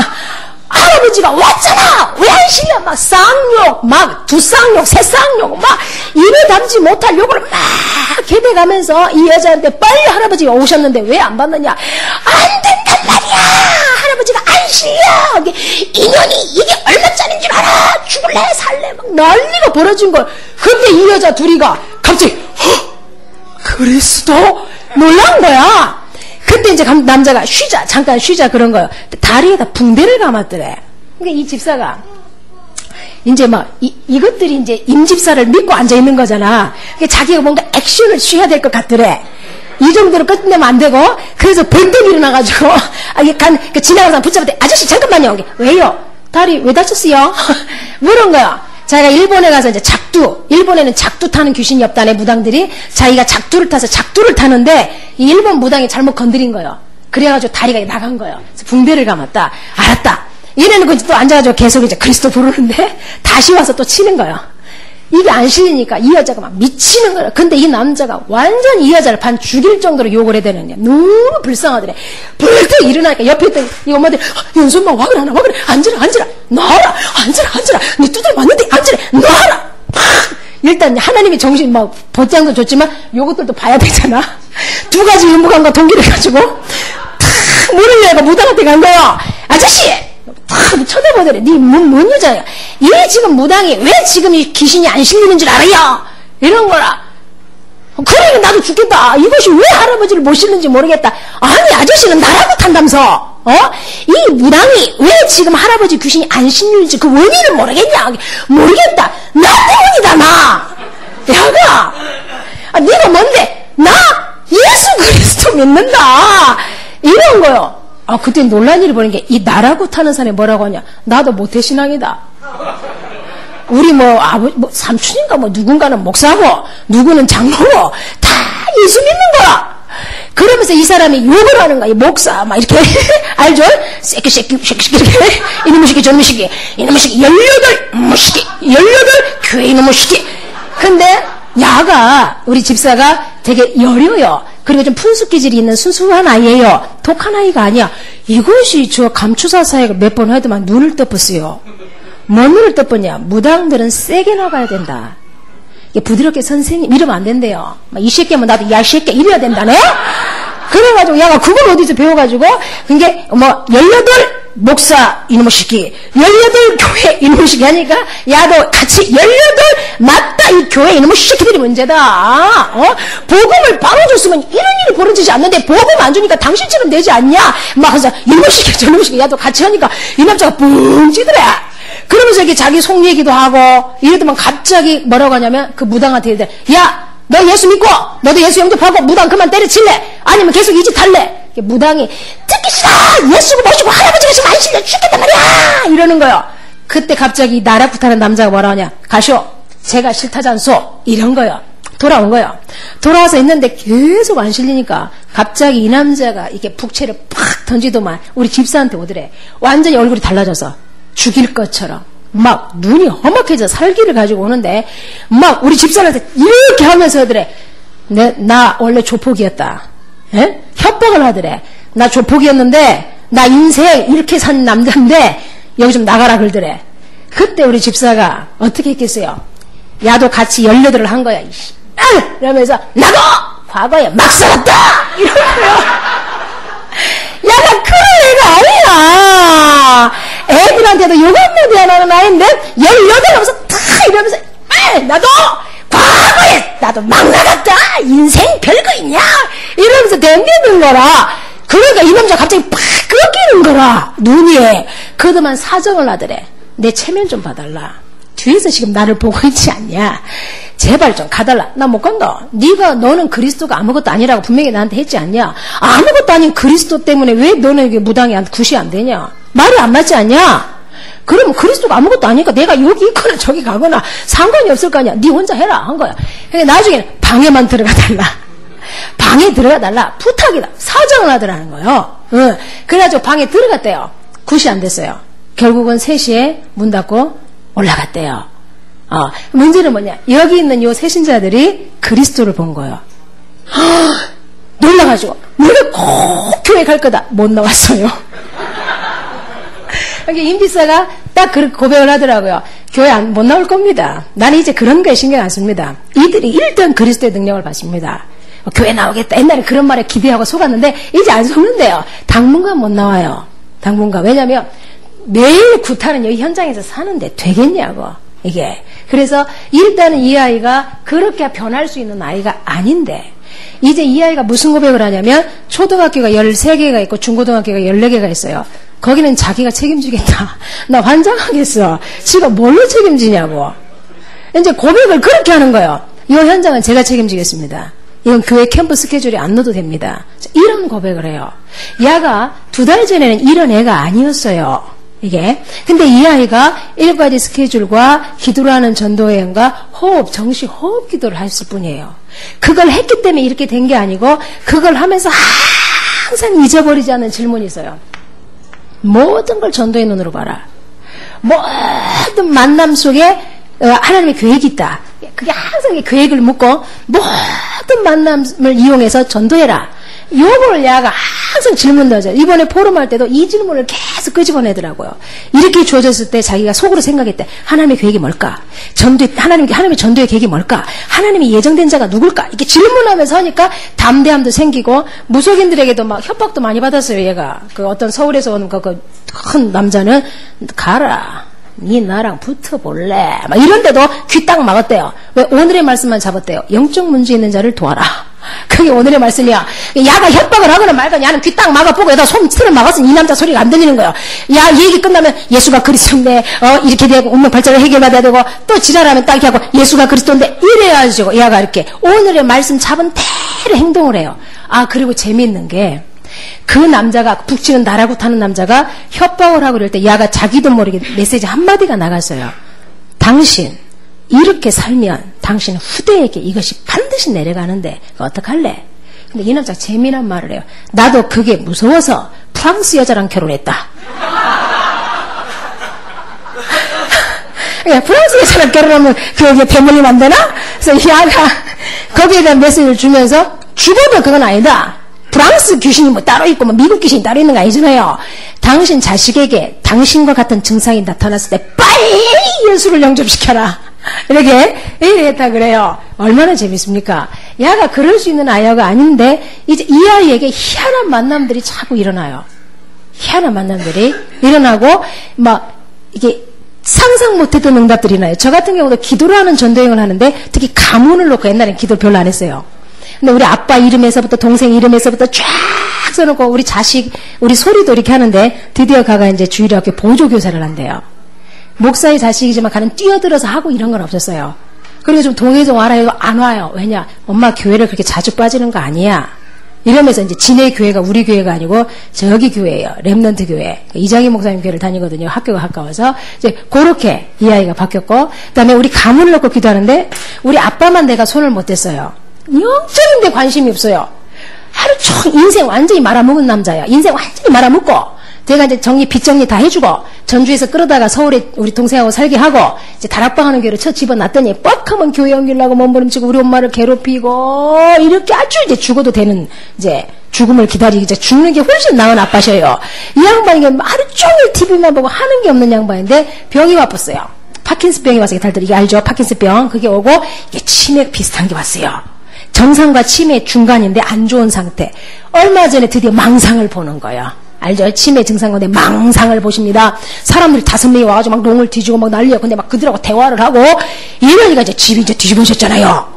Speaker 1: 할아버지가 왔잖아 왜 안 실려? 막 쌍욕 막 두쌍욕 세쌍욕 막 입에 담지 못할 욕을 막 해대가면서 이 여자한테 빨리 할아버지가 오셨는데 왜 안 받느냐. 안 된단 말이야.
Speaker 2: 할아버지가 안 실려. 인연이 이게 얼마짜리인 줄 알아? 죽을래 살래 막 난리가 벌어진 걸. 근데 이 여자 둘이가 갑자기 그리스도 놀란 거야. 그때 이제 남자가 쉬자 잠깐 쉬자 그런 거예요. 다리에다 붕대를 감았더래. 그러니까 이 집사가 이제 막 이것들이 이제 임집사를 믿고 앉아 있는 거잖아. 그러니까 자기가 뭔가 액션을 취해야 될 것 같더래. 이 정도로 끝내면 안 되고, 그래서 벌떡 일어나가지고, 지나가는 사람 붙잡을 때, 아저씨, 잠깐만요. 왜요? 다리 왜 다쳤어요? 물은 거야. 자기가 일본에 가서 이제 일본에는 작두 타는 귀신이 없다네, 무당들이. 자기가 작두를 타서 작두를 타는데, 이 일본 무당이 잘못 건드린 거예요. 그래가지고 다리가 나간 거예요. 그래서 붕대를 감았다. 알았다. 얘네는 또 앉아가지고 계속 이제 그리스도 부르는데, 다시 와서 또 치는 거예요. 이게 안 실리니까 이 여자가 막 미치는 거야. 근데 이 남자가 완전 이 여자를 반 죽일 정도로 욕을 해야 되는 거야. 너무 불쌍하더래. 벌떡 일어나니까 옆에 있던 이 엄마들이 연손만 와 그래 앉으라 놔라 앉으라 네 두들 맞는데 앉으라 놔라. 일단 하나님이 정신 막 보장도 줬지만 요것들도 봐야 되잖아. 두 가지 의무감과 동기를 가지고 탁 문을 열고 무당한테 간 거야. 아저씨 탁 쳐다보더래. 니 뭔 여자야? 얘 지금 무당이 왜 지금 이 귀신이 안 실리는 줄 알아요? 이런 거라. 그래 나도 죽겠다. 이것이 왜 할아버지를 못 실는지 모르겠다. 아니 아저씨는 나라고 탄다면서. 이 무당이 왜 지금 할아버지 귀신이 안 실리는지 그 원인을 모르겠냐? 모르겠다. 나 때문이다 나. 야가 네가 뭔데? 나 예수 그리스도 믿는다. 이런 거요. 그때 놀란 일이 벌어진 게, 이 나라고 타는 사람이 뭐라고 하냐? 나도 모태신앙이다. 우리 삼촌인가 누군가는 목사고, 누구는 장로고, 다 예수 믿는 거야. 그러면서 이 사람이 욕을 하는 거야. 이 목사, 막 이렇게, 알죠? 새끼, 이놈의 새끼, 저놈의 새끼, 이놈의 새끼, 18 교회 이놈의 새끼. 근데, 야가, 우리 집사가 되게 여려요. 그리고 좀 푼숙 기질이 있는 순수한 아이예요. 독한 아이가 아니야. 이것이 저 감추사 사역을 몇 번 하더만 눈을 떴었어요. 뭔 눈을 떴었냐? 무당들은 세게 나가야 된다. 부드럽게 선생님 이러면 안 된대요. 이 새끼면 나도 야 새끼 이래야 된다네. 그래가지고 야가 그걸 어디서 배워가지고 그게 18 목사 이놈의 새끼 18 교회 이놈의 새끼 하니까 야도 같이 18 맞다 이 교회 이놈의 새끼들이 문제다. 복음을 바로 줬으면 이런 일이 벌어지지 않는데 복음 안 주니까 당신처럼 되지 않냐 막 해서 이놈의 새끼 저놈의 새끼 야도 같이 하니까 이 남자가 뻥 찌더래. 그러면서 이렇게 자기 속 얘기도 하고 이러더만 갑자기 뭐라고 하냐면 그 무당한테 이러대. 야 너 예수 믿고 너도 예수 영접하고 무당 그만 때려칠래? 아니면 계속 이 짓 할래? 무당이 듣기 싫어! 예수고 모시고 할아버지가 지금 안 실려 죽겠단 말이야! 이러는 거요. 그때 갑자기 나라쿠타는 남자가 뭐라 하냐? 가쇼 제가 싫다잖소. 이런 거요. 돌아온 거요. 돌아와서 있는데 계속 안 실리니까 갑자기 이 남자가 이게 북채를 팍 던지더만 우리 집사한테 오더래. 완전히 얼굴이 달라져서 죽일 것처럼 막 눈이 험악해져 살기를 가지고 오는데 막 우리 집사한테 이렇게 하면서 하더래. 나 원래 조폭이었다. 에? 협박을 하더래. 나 조폭이었는데 나 인생 이렇게 산 남자인데 여기 좀 나가라 그러더래. 그때 우리 집사가 어떻게 했겠어요? 야도 같이 18을 한 거야. 이러면서 나도 과거에 막 살았다 이러고요. 야가 그런 애가 아니야. 애들한테도 욕 한마디 안 하는 아이인데 18 하면서 다 이러면서 나도 과거에 나도 막 나갔다. 인생 별거 있냐 이러면서 댕기는 거라. 그러니까 이 남자 갑자기 팍 꺾이는 거라. 눈이. 그동안 사정을 하더래. 내 체면 좀 봐달라. 뒤에서 지금 나를 보고 있지 않냐. 제발 좀 가달라. 나 못 간다. 너는 그리스도가 아무것도 아니라고 분명히 나한테 했지 않냐. 아무것도 아닌 그리스도 때문에 왜 너는 이게 무당이 굿이 안 되냐. 말이 안 맞지 않냐. 그러면 그리스도가 아무것도 아니니까 내가 여기 있거나 저기 가거나 상관이 없을 거 아니야. 네 혼자 해라 한 거야. 근데 나중에는 방에만 들어가 달라. 방에 들어가 달라. 부탁이다. 사정을 하더라는 거예요. 그래가지고 방에 들어갔대요. 굿이 안 됐어요. 결국은 3시에 문 닫고 올라갔대요. 문제는 뭐냐? 여기 있는 요 새신자들이 그리스도를 본 거예요. 놀라가지고 너는 꼭 교회 갈 거다. 못 나왔어요. 그러니까 임지사가 딱 그렇게 고백을 하더라고요. 교회 못 나올 겁니다. 나는 이제 그런 거에 신경 안 씁니다. 이들이 일단 그리스도의 능력을 받습니다. 교회 나오겠다. 옛날에 그런 말에 기대하고 속았는데 이제 안 속는데요. 당분간 못 나와요.
Speaker 1: 당분간. 왜냐면 매일 구타는 여기 현장에서 사는데 되겠냐고. 이게. 그래서 일단은 이 아이가 그렇게 변할 수 있는 아이가 아닌데, 이제 이 아이가 무슨 고백을 하냐면, 초등학교가 13개가 있고 중고등학교가 14개가 있어요. 거기는 자기가 책임지겠다. 나 환장하겠어. 지가 뭘로 책임지냐고. 이제 고백을 그렇게 하는 거예요. 이 현장은 제가 책임지겠습니다. 이건 교회 캠프 스케줄에 안 넣어도 됩니다. 이런 고백을 해요. 야가 2달 전에는 이런 애가 아니었어요. 이게. 근데 이 아이가 1가지 스케줄과 기도를 하는 전도여행과 호흡, 정식 호흡 기도를 했을 뿐이에요. 그걸 했기 때문에 이렇게 된 게 아니고, 그걸 하면서 항상 잊어버리지 않는 질문이 있어요. 모든 걸 전도의 눈으로 봐라. 모든 만남 속에 하나님의 계획이 있다. 그게 항상 계획을 묻고, 모든 만남을 이용해서 전도해라. 요거를 야가 항상 질문 넣어줘요. 이번에 포럼할 때도 이 질문을 계속 끄집어내더라고요. 이렇게 주어졌을 때 자기가 속으로 생각했대. 하나님의 계획이 뭘까? 하나님의 전도의 계획이 뭘까? 하나님이 예정된 자가 누굴까? 이렇게 질문하면서 하니까 담대함도 생기고, 무속인들에게도 막 협박도 많이 받았어요, 얘가. 그 어떤 서울에서 온 그 큰 남자는, 가라. 니 나랑 붙어볼래? 막 이런데도 귀 딱 막았대요. 왜? 오늘의 말씀만 잡았대요. 영적 문제 있는 자를 도와라. 그게 오늘의 말씀이야. 야가 협박을 하거나 말거나 야는 귀 딱 막아보고 여기다 손을 막았으니 이 남자 소리가 안 들리는 거예요. 야, 이 얘기 끝나면 예수가 그리스도인데 이렇게 되고 운명발전을 해결받아야 되고, 또 지랄하면 딱 이렇게 하고 예수가 그리스도인데 이래야죠. 야가 이렇게 오늘의 말씀 잡은 대로 행동을 해요. 아, 그리고 재미있는 게, 그 남자가, 북치는 나라고 타는 남자가 협박을 하고 그럴 때 야가 자기도 모르게 메시지 한마디가 나갔어요. 당신 이렇게 살면 당신 후대에게 이것이 반드시 내려가는데 어떡할래? 근데 이 남자가 재미난 말을 해요. 나도 그게 무서워서 프랑스 여자랑 결혼했다. 프랑스 여자랑 결혼하면 그게 대물림 안 되나? 그래서 야가 거기에 대한 메시지를 주면서, 죽어도 그건 아니다. 프랑스 귀신이 뭐 따로 있고 뭐 미국 귀신이 따로 있는 거 아니잖아요. 당신 자식에게 당신과 같은 증상이 나타났을 때 빨리 예수를 영접시켜라. 이렇게 했다 그래요. 얼마나 재밌습니까? 야가 그럴 수 있는 아이가 아닌데, 이제 이 아이에게 희한한 만남들이 자꾸 일어나요. 희한한 만남들이 일어나고, 막 이게 상상 못했던 응답들이 나요. 저 같은 경우도 기도를 하는 전도여행을 하는데, 특히 가문을 놓고, 옛날엔 기도를 별로 안 했어요. 근데 우리 아빠 이름에서부터 동생 이름에서부터 쫙 써놓고, 우리 자식, 우리 소리도 이렇게 하는데, 드디어 가가 이제 주일학교 보조교사를 한대요. 목사의 자식이지만 가는 뛰어들어서 하고 이런 건 없었어요. 그리고 좀 동해 좀 와라 해도 안 와요. 왜냐? 엄마 교회를 그렇게 자주 빠지는 거 아니야. 이러면서 이제 지네 교회가 우리 교회가 아니고 저기 교회예요. 랩넌트 교회. 이장희 목사님 교회를 다니거든요. 학교가 가까워서. 이제 그렇게 이 아이가 바뀌었고, 그다음에 우리 가문을 놓고 기도하는데, 우리 아빠만 내가 손을 못 댔어요. 영적인데 관심이 없어요. 하루 종일 인생 완전히 말아먹은 남자야. 인생 완전히 말아먹고, 제가 이제 빚 정리 다 해주고, 전주에서 끌어다가 서울에 우리 동생하고 살게 하고, 이제 다락방 하는 교회를 쳐 집어놨더니, 뻑하면 교회 옮기려고 몸부림치고, 우리 엄마를 괴롭히고, 이렇게 아주 이제 죽어도 되는, 이제, 죽음을 기다리기, 이제 죽는 게 훨씬 나은 아빠셔요. 이 양반이 하루 종일 TV만 보고 하는 게 없는 양반인데, 병이 와봤어요. 파킨스병이 왔어요. 다들 이게 알죠? 파킨스병. 그게 오고, 이게 치매 비슷한 게 왔어요. 정상과 치매 중간인데 안 좋은 상태. 얼마 전에 드디어 망상을 보는 거예요. 알죠? 치매 증상 가운데 망상을 보십니다. 사람들이 5명이 와가지고 막 농을 뒤지고 막 난리야. 근데 막 그들하고 대화를 하고, 이러니까 이제 집이 이제 뒤집어졌잖아요.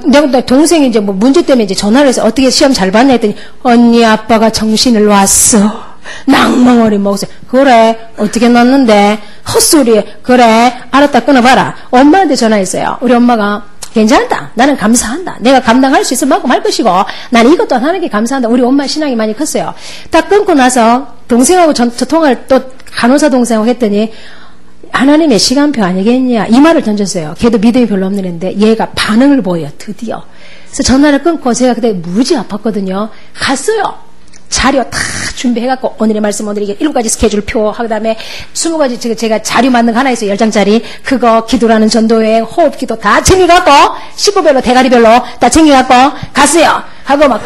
Speaker 1: 내가 동생이 이제 뭐 문제 때문에 이제 전화를 해서 어떻게 시험 잘 봤냐 했더니, 언니 아빠가 정신을 놨어. 낭망어리 먹었어요. 그래, 어떻게 놨는데? 헛소리. 그래, 알았다, 끊어봐라. 엄마한테 전화했어요. 우리 엄마가, 괜찮다. 나는 감사한다. 내가 감당할 수 있으면 말 것이고, 난 이것 또한 하는 게 감사한다. 우리 엄마 신앙이 많이 컸어요. 딱 끊고 나서 동생하고 저 통화를 또 간호사 동생하고 했더니, 하나님의 시간표 아니겠냐, 이 말을 던졌어요. 걔도 믿음이 별로 없는 애인데 얘가 반응을 보여요. 드디어. 그래서 전화를 끊고, 제가 그때 무지 아팠거든요. 갔어요. 자료 다 준비해갖고, 오늘의 말씀, 오늘 이게 7가지 스케줄표, 그 다음에 20가지 제가 자료 만든 거 하나 있어요. 10장짜리. 그거, 기도라는 전도여행, 호흡 기도 다 챙겨갖고, 식구별로, 대가리별로 다 챙겨갖고, 갔어요. 하고 막,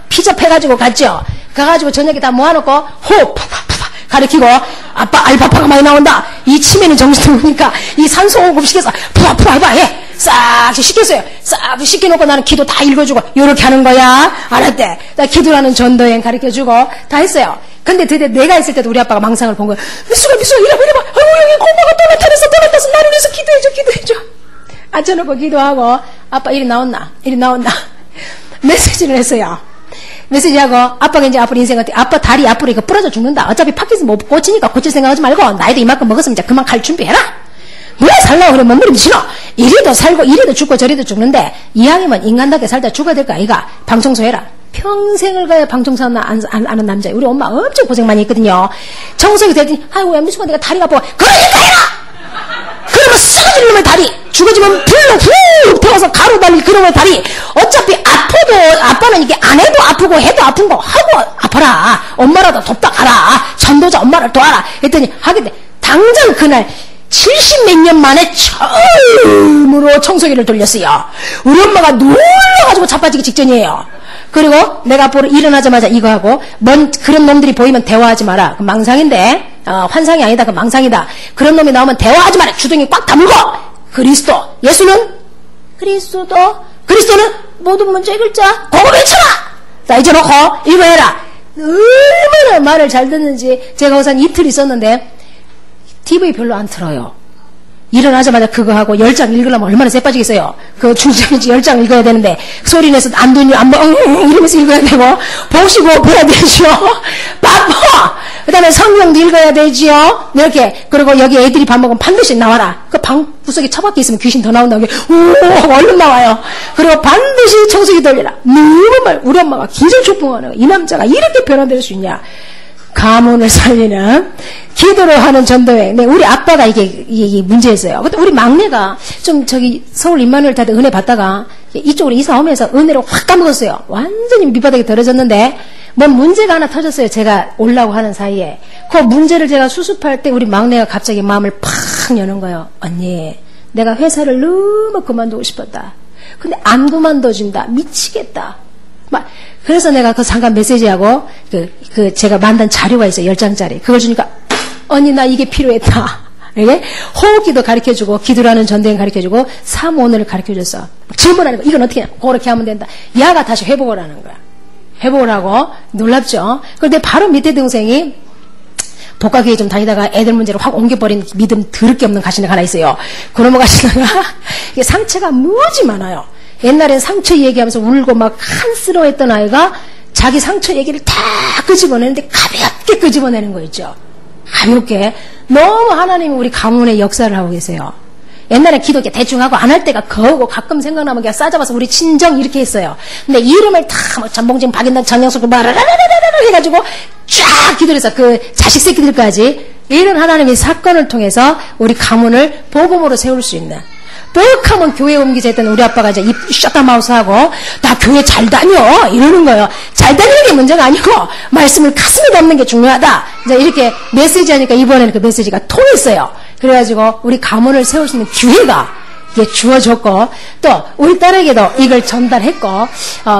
Speaker 1: 피접해가지고 갔죠. 가가지고 저녁에 다 모아놓고, 호흡, 푸푸푸 가리키고, 아빠, 알파파가 많이 나온다. 이 치매는 정신이 오니까, 이 산소호흡 시켜서, 푸푸 해봐, 해. 싹 시켰어요. 싹 시켜놓고 나는 기도 다 읽어주고, 요렇게 하는 거야. 알았대. 나 기도라는 전도여행 가르쳐주고, 다 했어요. 근데 드디어 내가 있을 때도 우리 아빠가 망상을 본 거야. 미수가 이래봐. 아이고, 여기 엄마가 또 나타났어. 나를 위해서 기도해줘. 앉혀놓고 기도하고, 아빠 이리 나온나. 메시지를 했어요. 메시지하고, 아빠가 이제 앞으로 인생 같아. 아빠 다리 앞으로 이거 부러져 죽는다. 어차피 파킨슨 못 고치니까 고칠 생각하지 말고, 나이도 이만큼 먹었으면 이제 그만 갈 준비해라. 왜 살라고 그래? 몸부림 싫어. 이래도 살고, 이래도 죽고, 저래도 죽는데, 이왕이면 인간답게 살다 죽어야 될 거 아이가? 방청소해라. 평생을 가야 방청소 아는 남자예요. 우리 엄마 엄청 고생 많이 했거든요. 청소기 되더니, 아이고, 미수가 내가 다리가 아파. 그러니까 해라! 그러면 쓰러질 놈의 다리! 죽어지면 불로 훅 태워서 가로 달릴 그놈의 다리! 어차피 아파도, 아빠는 이게 안 해도 아프고 해도 아픈 거 하고 아파라. 엄마라도 돕다 가라. 전도자 엄마를 도와라. 했더니 하게 돼. 당장 그날 70몇 년 만에 처음으로 청소기를 돌렸어요. 우리 엄마가 놀라가지고 자빠지기 직전이에요. 그리고 내가 앞으로 일어나자마자 이거 하고, 그런 놈들이 보이면 대화하지 마라. 그 망상인데, 환상이 아니다. 그 망상이다. 그런 놈이 나오면 대화하지 마라. 주둥이 꽉 다물고, 그리스도. 예수는? 그리스도는 모든 문제의 글자. 그거 외쳐라! 자, 이제 놓고, 이거 해라. 얼마나 말을 잘 듣는지, 제가 우선 이틀 있었는데, TV 별로 안 틀어요. 일어나자마자 그거 하고 10장 읽으려면 얼마나 쎄 빠지겠어요. 그 중장인지 10장 읽어야 되는데 소리 내서 안 되니 이러면서 읽어야 되고 보시고 봐야 되죠. 바빠. 그 다음에 성경도 읽어야 되지요. 이렇게. 그리고 여기 애들이 밥 먹으면 반드시 나와라. 그 방 구석에 처박혀 있으면 귀신 더 나온다고 오 얼른 나와요. 그리고 반드시 청소기 돌려라. 너무 우리 엄마가 기절촉풍하는 거야. 이 남자가 이렇게 변화될 수 있냐. 가문을 살리는 기도를 하는 전도회. 네, 우리 아빠가 이게 문제였어요. 근데 우리 막내가 좀 서울 임마누엘 타다 은혜 받다가 이쪽으로 이사 오면서 은혜로 확 까먹었어요. 완전히 밑바닥에 떨어졌는데 뭔 문제가 하나 터졌어요. 제가 오려고 하는 사이에. 그 문제를 제가 수습할 때 우리 막내가 갑자기 마음을 팍 여는 거예요. 언니, 내가 회사를 너무 그만두고 싶었다. 근데 안 그만둬준다. 미치겠다. 그래서 내가 그 잠깐 메시지하고 제가 만든 자료가 있어요. 10장짜리. 그걸 주니까 언니 나 이게 필요했다. 이게 호흡기도 가르쳐주고 기도라는 전도행 가르쳐주고 사모원을 가르쳐줬어. 질문하는 거. 이건 어떻게 해? 그렇게 하면 된다. 야가 다시 회복을 하는 거야. 회복을 하고 놀랍죠. 그런데 바로 밑에 동생이 복학회에 좀 다니다가 애들 문제로 확 옮겨버린 믿음 더럽게 없는 가시가 하나 있어요. 그놈의 가시가 이게 상처가 무지 많아요. 옛날엔 상처 얘기하면서 울고 막 한스러워했던 아이가 자기 상처 얘기를 다 끄집어내는데 가볍게 끄집어내는 거 있죠. 가볍게. 너무 하나님이 우리 가문의 역사를 하고 계세요. 옛날에 기도 이렇게 대충 하고 안 할 때가 거우고 가끔 생각나면 그냥 싸잡아서 우리 친정 이렇게 했어요. 근데 이름을 다 뭐 전봉진, 박인단, 장영숙 마라라라라라 해가지고 쫙 기도를 해서 그 자식 새끼들까지 이런 하나님의 사건을 통해서 우리 가문을 복음으로 세울 수 있는. 뻑하면 교회 옮기자 했던 우리 아빠가 이제 입 셔터마우스하고 나 교회 잘 다녀 이러는 거예요. 잘 다니는 게 문제가 아니고 말씀을 가슴에 담는 게 중요하다. 이제 이렇게 메시지 하니까 이번에는 그 메시지가 통했어요. 그래가지고 우리 가문을 세울 수 있는 기회가 이게 주어졌고 또 우리 딸에게도 이걸 전달했고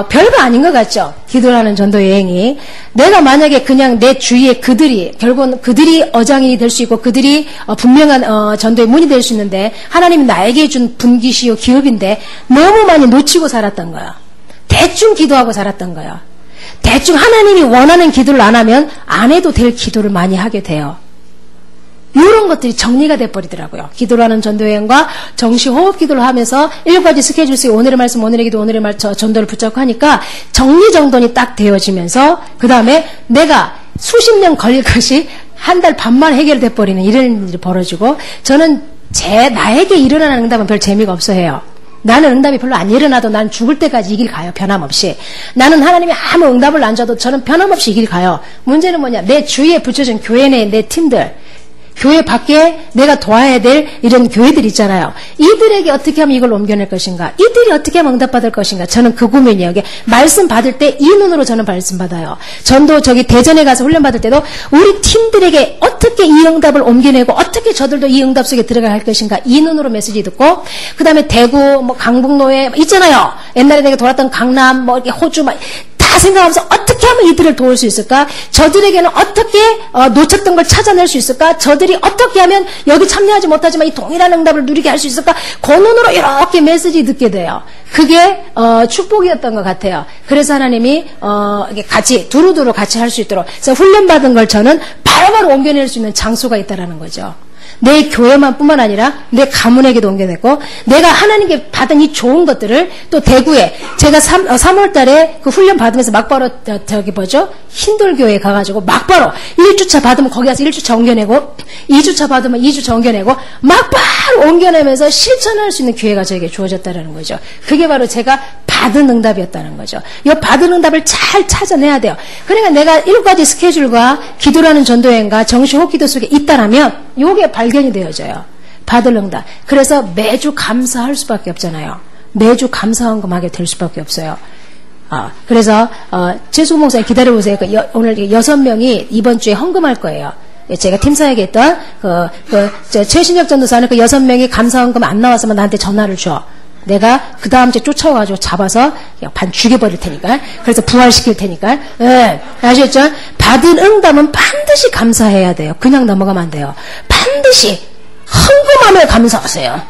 Speaker 1: 별거 아닌 것 같죠. 기도라는 전도 여행이 내가 만약에 그냥 내 주위에 결국은 그들이 어장이 될 수 있고 그들이 분명한 전도의 문이 될 수 있는데 하나님이 나에게 준 분기시요 기업인데 너무 많이 놓치고 살았던 거야. 대충 기도하고 살았던 거야. 대충 하나님이 원하는 기도를 안 하면 안 해도 될 기도를 많이 하게 돼요. 이런 것들이 정리가 돼버리더라고요. 기도라는 전도여행과 정시호흡 기도를 하면서 7가지 스케줄 속에 오늘의 말씀, 오늘의 기도, 오늘의 말, 전도를 붙잡고 하니까 정리정돈이 딱 되어지면서 그 다음에 내가 수십 년 걸릴 것이 한 달 반만 해결돼버리는 이런 일이 벌어지고 저는 나에게 일어나는 응답은 별 재미가 없어 해요. 나는 응답이 별로 안 일어나도 난 죽을 때까지 이 길 가요. 변함없이. 나는 하나님이 아무 응답을 안 줘도 저는 변함없이 이 길 가요. 문제는 뭐냐. 내 주위에 붙여진 교회 내 내 팀들. 교회 밖에 내가 도와야 될 이런 교회들 있잖아요. 이들에게 어떻게 하면 이걸 옮겨낼 것인가? 이들이 어떻게 하면 응답받을 것인가? 저는 그 고민이에요. 이게 말씀 받을 때 이 눈으로 저는 말씀 받아요. 전도 대전에 가서 훈련 받을 때도 우리 팀들에게 어떻게 이 응답을 옮겨내고 어떻게 저들도 이 응답 속에 들어가야 할 것인가? 이 눈으로 메시지 듣고 그 다음에 대구, 강북노예 있잖아요. 옛날에 내가 돌았던 강남, 이렇게 호주 다
Speaker 2: 생각하면서 어떻게 하면 이들을 도울 수 있을까? 저들에게는 어떻게 놓쳤던 걸 찾아낼 수 있을까? 저들이 어떻게 하면 여기 참여하지 못하지만 이 동일한 응답을 누리게 할 수 있을까? 그 눈으로 이렇게 메시지 듣게 돼요. 그게 축복이었던 것 같아요. 그래서 하나님이 이게 같이 두루두루 같이 할 수 있도록 그래서 훈련받은 걸 저는 바로바로 옮겨낼 수 있는 장소가 있다라는 거죠. 내 교회만 뿐만 아니라 내 가문에게도 옮겨냈고 내가 하나님께 받은 이 좋은 것들을 또 대구에 제가 3월 달에 그 훈련 받으면서 막바로 힌돌교회에 가가지고 막바로 1주차 받으면 거기 가서 1주차 옮겨내고 2주차 받으면 2주차 옮겨내고 막바로 옮겨내면서 실천할 수 있는 기회가 저에게 주어졌다는 거죠. 그게 바로 제가 받은 응답이었다는 거죠. 이 받은 응답을 잘 찾아내야 돼요. 그러니까 내가 7가지 스케줄과 기도라는 전도여행과 정시호흡 기도 속에 있다라면 요게 발견이 되어져요. 받을 응답. 그래서 매주 감사할 수밖에 없잖아요. 매주 감사헌금하게 될 수밖에 없어요. 그래서 최수근 목사님 기다려보세요. 오늘 6명이 이번 주에 헌금할 거예요. 제가 팀사에게 했던 최신혁 전도사는 그 6명이 감사헌금 안 나왔으면 나한테 전화를 줘. 내가 그 다음 주에 쫓아와가지고 잡아서 반 죽여버릴 테니까. 그래서 부활시킬 테니까. 네, 아시겠죠? 받은 응답은 반드시 감사해야 돼요. 그냥 넘어가면 안 돼요. 반드시 헌금하며 감사하세요.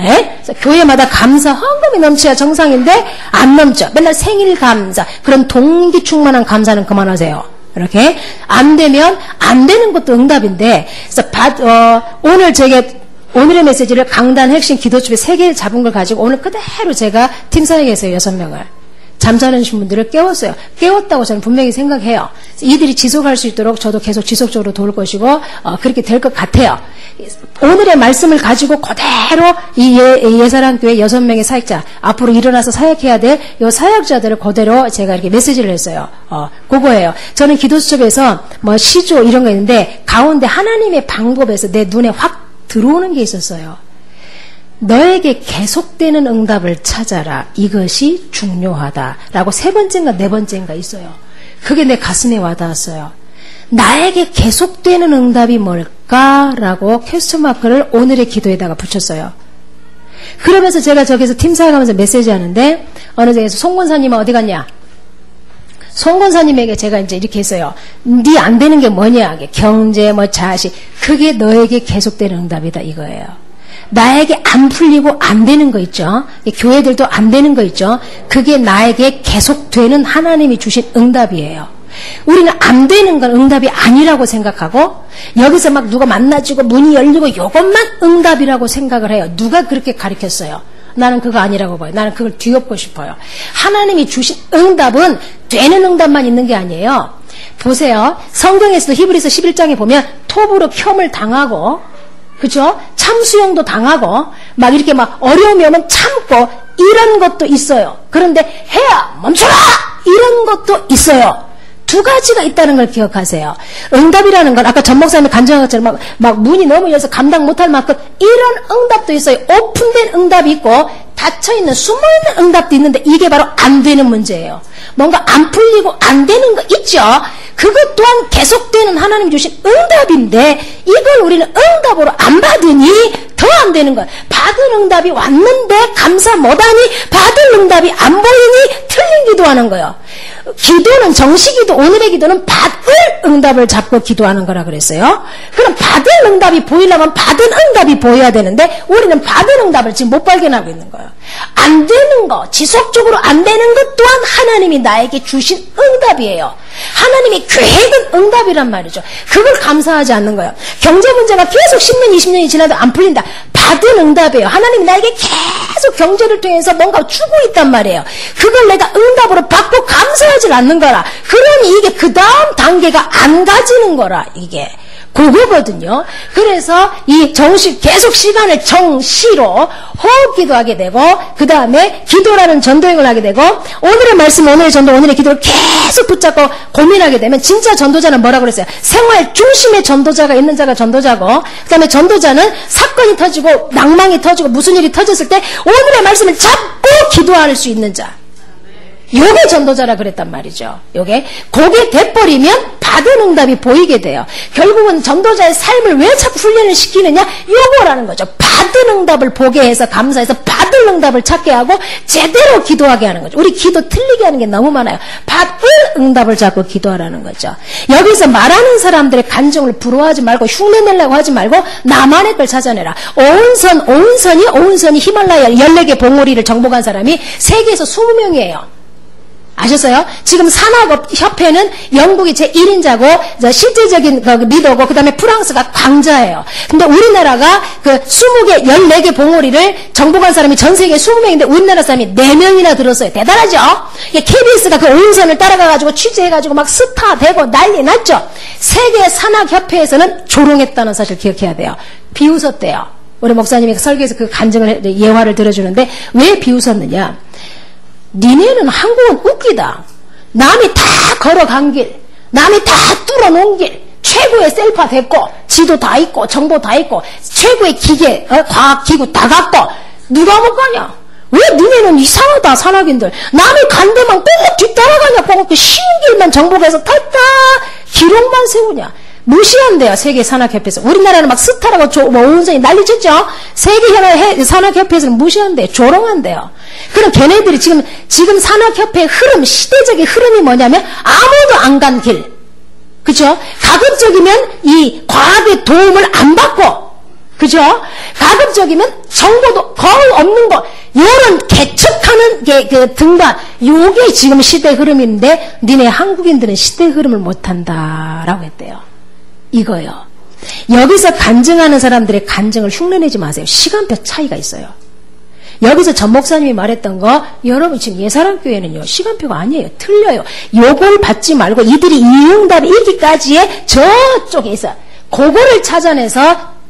Speaker 2: 네? 그래서 교회마다 감사 헌금이 넘쳐야 정상인데 안 넘쳐. 맨날 생일 감사 그런 동기 충만한 감사는 그만하세요. 이렇게 안 되면 안 되는 것도 응답인데 그래서 오늘의 메시지를 강단 핵심 기도집에 3개를 잡은 걸 가지고 오늘 그대로 제가 팀사에게 했어요. 6명을. 잠자는 분들을 깨웠어요. 깨웠다고 저는 분명히 생각해요. 이들이 지속할 수 있도록 저도 계속 지속적으로 도울 것이고 그렇게 될 것 같아요. 오늘의 말씀을 가지고 그대로 이 예사랑교회 6명의 사역자 앞으로 일어나서 사역해야 될 이 사역자들을 그대로 제가 이렇게 메시지를 했어요. 그거예요. 저는 기도수첩에서 시조 이런 거 있는데 가운데 하나님의 방법에서 내 눈에 확 들어오는 게 있었어요. 너에게 계속되는 응답을 찾아라. 이것이 중요하다라고 3번째인가 4번째인가 있어요. 그게 내 가슴에 와닿았어요. 나에게 계속되는 응답이 뭘까라고 퀘스천 마크를 오늘의 기도에다가 붙였어요. 그러면서 제가 저기서 팀사에 가면서 메시지 하는데 어느 장에서 송권사님은 어디 갔냐? 송권사님에게 제가 이제 이렇게 했어요. 네 안 되는 게 뭐냐? 경제, 자식. 그게 너에게 계속되는 응답이다 이거예요. 나에게 안 풀리고 안 되는 거 있죠. 교회들도 안 되는 거 있죠. 그게 나에게 계속되는 하나님이 주신 응답이에요. 우리는 안 되는 건 응답이 아니라고 생각하고 여기서 막 누가 만나지고 문이 열리고 이것만 응답이라고 생각을 해요. 누가 그렇게 가르쳤어요? 나는 그거 아니라고 봐요. 나는 그걸 뒤엎고 싶어요. 하나님이 주신 응답은 되는 응답만 있는 게 아니에요. 보세요. 성경에서도 히브리서 11장에 보면 톱으로 켬을 당하고 그죠? 참수형도 당하고 막 이렇게 막 어려움이 오면 참고 이런 것도 있어요. 그런데 해야 멈춰라! 이런 것도 있어요. 2가지가 있다는 걸 기억하세요. 응답이라는 건 아까 전 목사님이 간증한 것처럼 막 문이 너무 열려서 감당 못할 만큼 이런 응답도 있어요. 오픈된 응답이 있고 닫혀있는 숨어있는 응답도 있는데 이게 바로 안 되는 문제예요. 뭔가 안 풀리고 안 되는 거 있죠. 그것 또한 계속되는 하나님 주신 응답인데 이걸 우리는 응답으로 안 받으니 더 안 되는 거예요. 받은 응답이 왔는데 감사 못하니 받은 응답이 안 보이니 틀린 기도하는 거예요. 기도는 정식기도 오늘의 기도는 받을 응답을 잡고 기도하는 거라 그랬어요. 그럼 받은 응답이 보이려면 받은 응답이 보여야 되는데 우리는 받은 응답을 지금 못 발견하고 있는 거예요. 안 되는 거 지속적으로 안 되는 것 또한 하나님이 나에게 주신 응답이에요. 하나님의 계획은 응답이란 말이죠. 그걸 감사하지 않는 거예요. 경제 문제가 계속 10년 20년이 지나도 안 풀린다. 받은 응답이에요. 하나님이 나에게 계속 경제를 통해서 뭔가 주고 있단 말이에요. 그걸 내가 응답으로 받고 감사하지 않는 거라. 그러니 이게 그 다음 단계가 안 가지는 거라. 이게 그거거든요. 그래서 이 계속 시간을 정시로 호흡 기도하게 되고 그 다음에 기도라는 전도행을 하게 되고 오늘의 말씀 오늘의 전도 오늘의 기도를 계속 붙잡고 고민하게 되면 진짜 전도자는 뭐라고 그랬어요? 생활 중심의 전도자가 있는 자가 전도자고 그 다음에 전도자는 사건이 터지고 낭망이 터지고 무슨 일이 터졌을 때 오늘의 말씀을 잡고 기도할 수 있는 자.
Speaker 1: 요게 전도자라 그랬단 말이죠. 그게 돼버리면 받은 응답이 보이게 돼요. 결국은 전도자의 삶을 왜 자꾸 훈련을 시키느냐? 요거라는 거죠. 받은 응답을 보게 해서 감사해서 받을 응답을 찾게 하고 제대로 기도하게 하는 거죠. 우리 기도 틀리게 하는 게 너무 많아요. 받을 응답을 자꾸 기도하라는 거죠. 여기서 말하는 사람들의 감정을 부러워하지 말고 흉내내려고 하지 말고 나만의 걸 찾아내라. 오은선이 히말라야 14개 봉우리를 정복한 사람이 세계에서 20명이에요. 아셨어요? 지금 산악협회는 영국이 제1인자고 실질적인 리더고 그 다음에 프랑스가 강자예요. 근데 우리나라가 그 20개 14개 봉오리를 정복한 사람이 전 세계에 20명인데 우리나라 사람이 4명이나 들었어요. 대단하죠? KBS가 그 오은선을 따라가가지고 취재해가지고 막 스타 되고 난리 났죠? 세계 산악협회에서는 조롱했다는 사실 기억해야 돼요. 비웃었대요. 우리 목사님이 설교에서 그 간증을 예화를 들어주는데 왜 비웃었느냐? 니네는 한국은 웃기다. 남이 다 걸어간 길, 남이 다 뚫어놓은 길, 최고의 셀파 됐고, 지도 다 있고, 정보 다 있고, 최고의 기계, 과학기구 다 갖고, 누가 못 가냐? 왜 니네는 이상하다, 산악인들. 남이 간 데만 꼭 뒤따라가냐? 꼭 쉬운 길만 정복해서 탔다, 기록만 세우냐? 무시한대요, 세계 산악협회에서. 우리나라는 막 스타라고 오은선이 난리쳤죠? 세계 산악협회에서는 무시한대요. 조롱한대요. 그럼 걔네들이 지금 산악협회의 흐름, 시대적인 흐름이 뭐냐면 아무도 안 간 길. 그죠? 가급적이면 이 과학의 도움을 안 받고, 그죠? 가급적이면 정보도 거의 없는 거, 요런 개척하는 그 등반, 요게 지금 시대 흐름인데, 니네 한국인들은 시대 흐름을 못한다라고 했대요. 이거요. 여기서 간증하는 사람들의 간증을 흉내내지 마세요. 시간표 차이가 있어요. 여기서 전 목사님이 말했던 거, 여러분 지금 예사랑교회는요, 시간표가 아니에요. 틀려요. 요걸 받지 말고 이들이 이 응답이 이기까지의 저쪽에 있어요. 그거를 찾아내서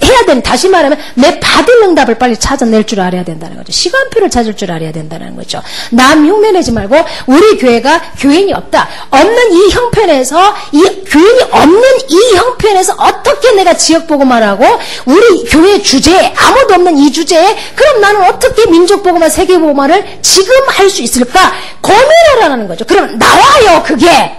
Speaker 1: 해야 되는, 다시 말하면 내 받을 응답을 빨리 찾아낼 줄 알아야 된다는 거죠. 시간표를 찾을 줄 알아야 된다는 거죠. 남 흉내내지 말고 우리 교회가 교인이 없다. 없는 이 형편에서, 교인이 없는 이 형편에서 어떻게 내가 지역복음을 하고 우리 교회 주제에, 아무도 없는 이 주제에 그럼 나는 어떻게 민족복음화, 세계복음화를 지금 할 수 있을까? 고민하라는 거죠. 그럼 나와요, 그게.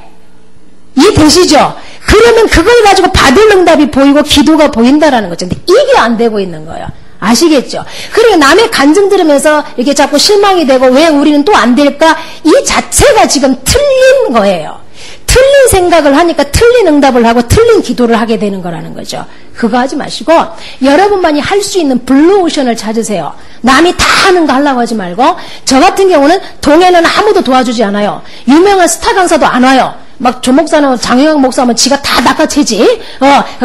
Speaker 1: 이해되시죠? 그러면 그걸 가지고 받을 응답이 보이고 기도가 보인다라는 거죠. 근데 이게 안 되고 있는 거예요. 아시겠죠? 그리고 남의 간증 들으면서 이렇게 자꾸 실망이 되고 왜 우리는 또 안 될까? 이 자체가 지금 틀린 거예요. 틀린 생각을 하니까 틀린 응답을 하고 틀린 기도를 하게 되는 거라는 거죠. 그거 하지 마시고 여러분만이 할 수 있는 블루오션을 찾으세요. 남이 다 하는 거 하려고 하지 말고, 저 같은 경우는 동해는 아무도 도와주지 않아요. 유명한 스타 강사도 안 와요. 막 조 목사는, 장영학 목사는 지가 다 낚아채지.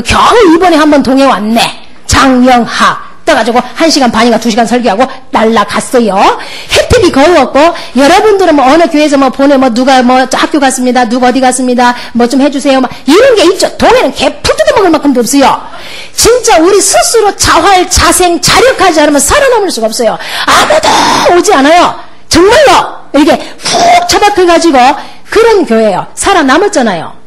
Speaker 1: 겨우 이번에 한번 동해 왔네. 장영학. 떠가지고 1시간 반인가 2시간 설교하고 날라갔어요. 혜택이 거의 없고, 여러분들은 뭐 어느 교회에서 뭐 보내, 뭐 누가 뭐 학교 갔습니다. 누가 어디 갔습니다. 뭐 좀 해주세요. 막 이런 게 있죠. 동해는 개 풀 뜯어먹을 만큼도 없어요. 진짜 우리 스스로 자활, 자생, 자력하지 않으면 살아남을 수가 없어요. 아무도 오지 않아요. 정말로. 이렇게 푹 처박혀가지고 그런 교회예요. 살아남았잖아요.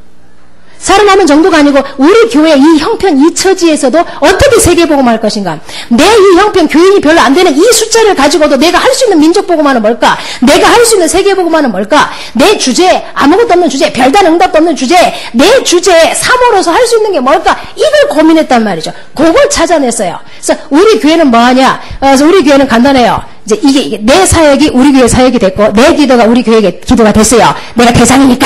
Speaker 1: 살아남은 정도가 아니고 우리 교회 이 형편, 이 처지에서도 어떻게 세계복음을 할 것인가. 내 이 형편, 교인이 별로 안 되는 이 숫자를 가지고도 내가 할 수 있는 민족복음화는 뭘까? 내가 할 수 있는 세계복음화는 뭘까? 내 주제에, 아무것도 없는 주제에, 별다른 응답도 없는 주제에, 내 주제에 사모로서 할 수 있는 게 뭘까? 이걸 고민했단 말이죠. 그걸 찾아냈어요. 그래서 우리 교회는 뭐하냐? 그래서 우리 교회는 간단해요. 이제 이게 내 사역이 우리 교회 사역이 됐고, 내 기도가 우리 교회 기도가 됐어요. 내가 대상이니까,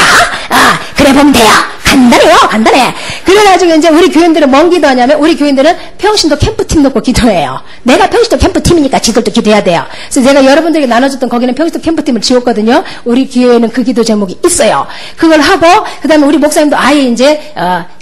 Speaker 1: 그래 보면 돼요. 간단해요, 간단해. 그래가지고 이제 우리 교인들은 뭔 기도하냐면, 우리 교인들은 평신도 캠프팀 놓고 기도해요. 내가 평신도 캠프팀이니까 지들도 기도해야 돼요. 그래서 제가 여러분들에게 나눠줬던 거기는 평신도 캠프팀을 지었거든요. 우리 교회에는 그 기도 제목이 있어요. 그걸 하고, 그 다음에 우리 목사님도 아예 이제,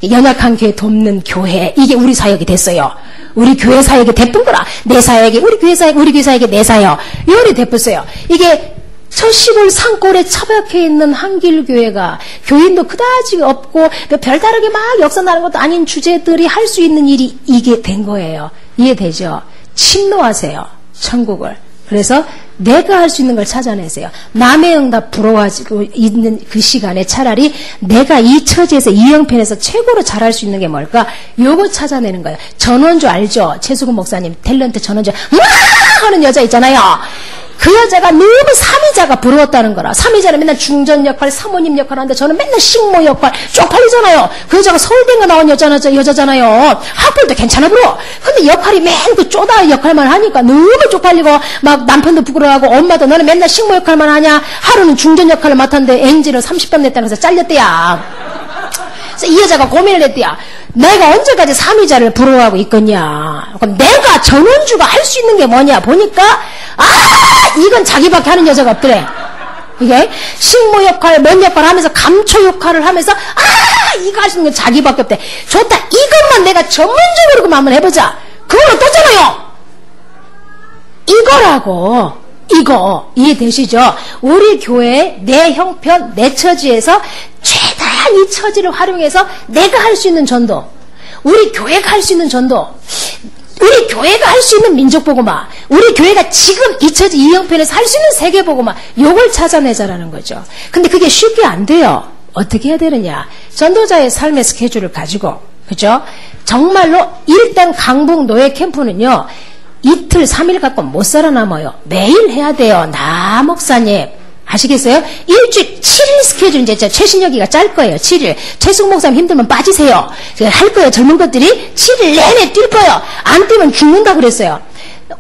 Speaker 1: 연약한 교회 돕는 교회. 이게 우리 사역이 됐어요. 우리 교회 사역이 대뿐 거라. 내 사역이, 우리 교회 사역, 우리 교회 사역이 내 사역. 요리 대뿔어요. 이게, 첫 시골 산골에 처박혀 있는 한길교회가 교인도 그다지 없고 별다르게 막 역사나는 것도 아닌 주제들이 할 수 있는 일이 이게 된 거예요. 이해되죠? 침노하세요. 천국을. 그래서 내가 할 수 있는 걸 찾아내세요. 남의 응답 부러워하고 있는 그 시간에 차라리 내가 이 처지에서 이 형편에서 최고로 잘할 수 있는 게 뭘까? 요거 찾아내는 거예요. 전원주 알죠? 최수근 목사님 탤런트 전원주 하는 여자 있잖아요.
Speaker 2: 그 여자가 너무 삼위자가 부러웠다는 거라. 삼위자는 맨날 중전 역할, 사모님 역할 하는데 저는 맨날 식모 역할 쪽팔리잖아요. 그 여자가 서울대가 나온 여자잖아요. 학벌도 괜찮아 보여. 근데 역할이 맨 그 쪼다 역할만 하니까 너무 쪽팔리고 막 남편도 부끄러워하고 엄마도 너는 맨날 식모 역할만 하냐. 하루는 중전 역할을 맡았는데 엔지를 30번 냈다는 거서 잘렸대야. 그래서 이 여자가 고민을 했대야. 내가 언제까지 삼위자를 부러워하고 있겠냐. 그럼 내가 전원주가 할 수 있는 게 뭐냐 보니까 이건 자기밖에 하는 여자가 없더래. 이게 식모 역할, 뭔 역할 하면서 감초 역할을 하면서 이거 할 수 있는 게 자기밖에 없대. 좋다. 이것만 내가 전문적으로 그만 한번 해보자. 그건 어떻잖아요. 이거라고. 이거 이해되시죠? 우리 교회 내 형편 내 처지에서 최대한 이 처지를 활용해서 내가 할 수 있는 전도, 우리 교회가 할 수 있는 전도, 우리 교회가 할 수 있는 민족복음화, 우리 교회가 지금 이 처지 이 형편에서 할 수 있는 세계복음화, 요걸 찾아내자라는 거죠. 근데 그게 쉽게 안 돼요. 어떻게 해야 되느냐. 전도자의 삶의 스케줄을 가지고, 그죠? 정말로 일단 강북 노예 캠프는요, 이틀 3일 갖고 못 살아남아요. 매일 해야 돼요. 나 목사님 아시겠어요? 일주일 7일 스케줄. 이제 최신여기가 짤 거예요. 7일. 최승 목사님 힘들면 빠지세요. 할 거예요. 젊은 것들이 7일 내내 뛸 거예요. 안 뛰면 죽는다 그랬어요.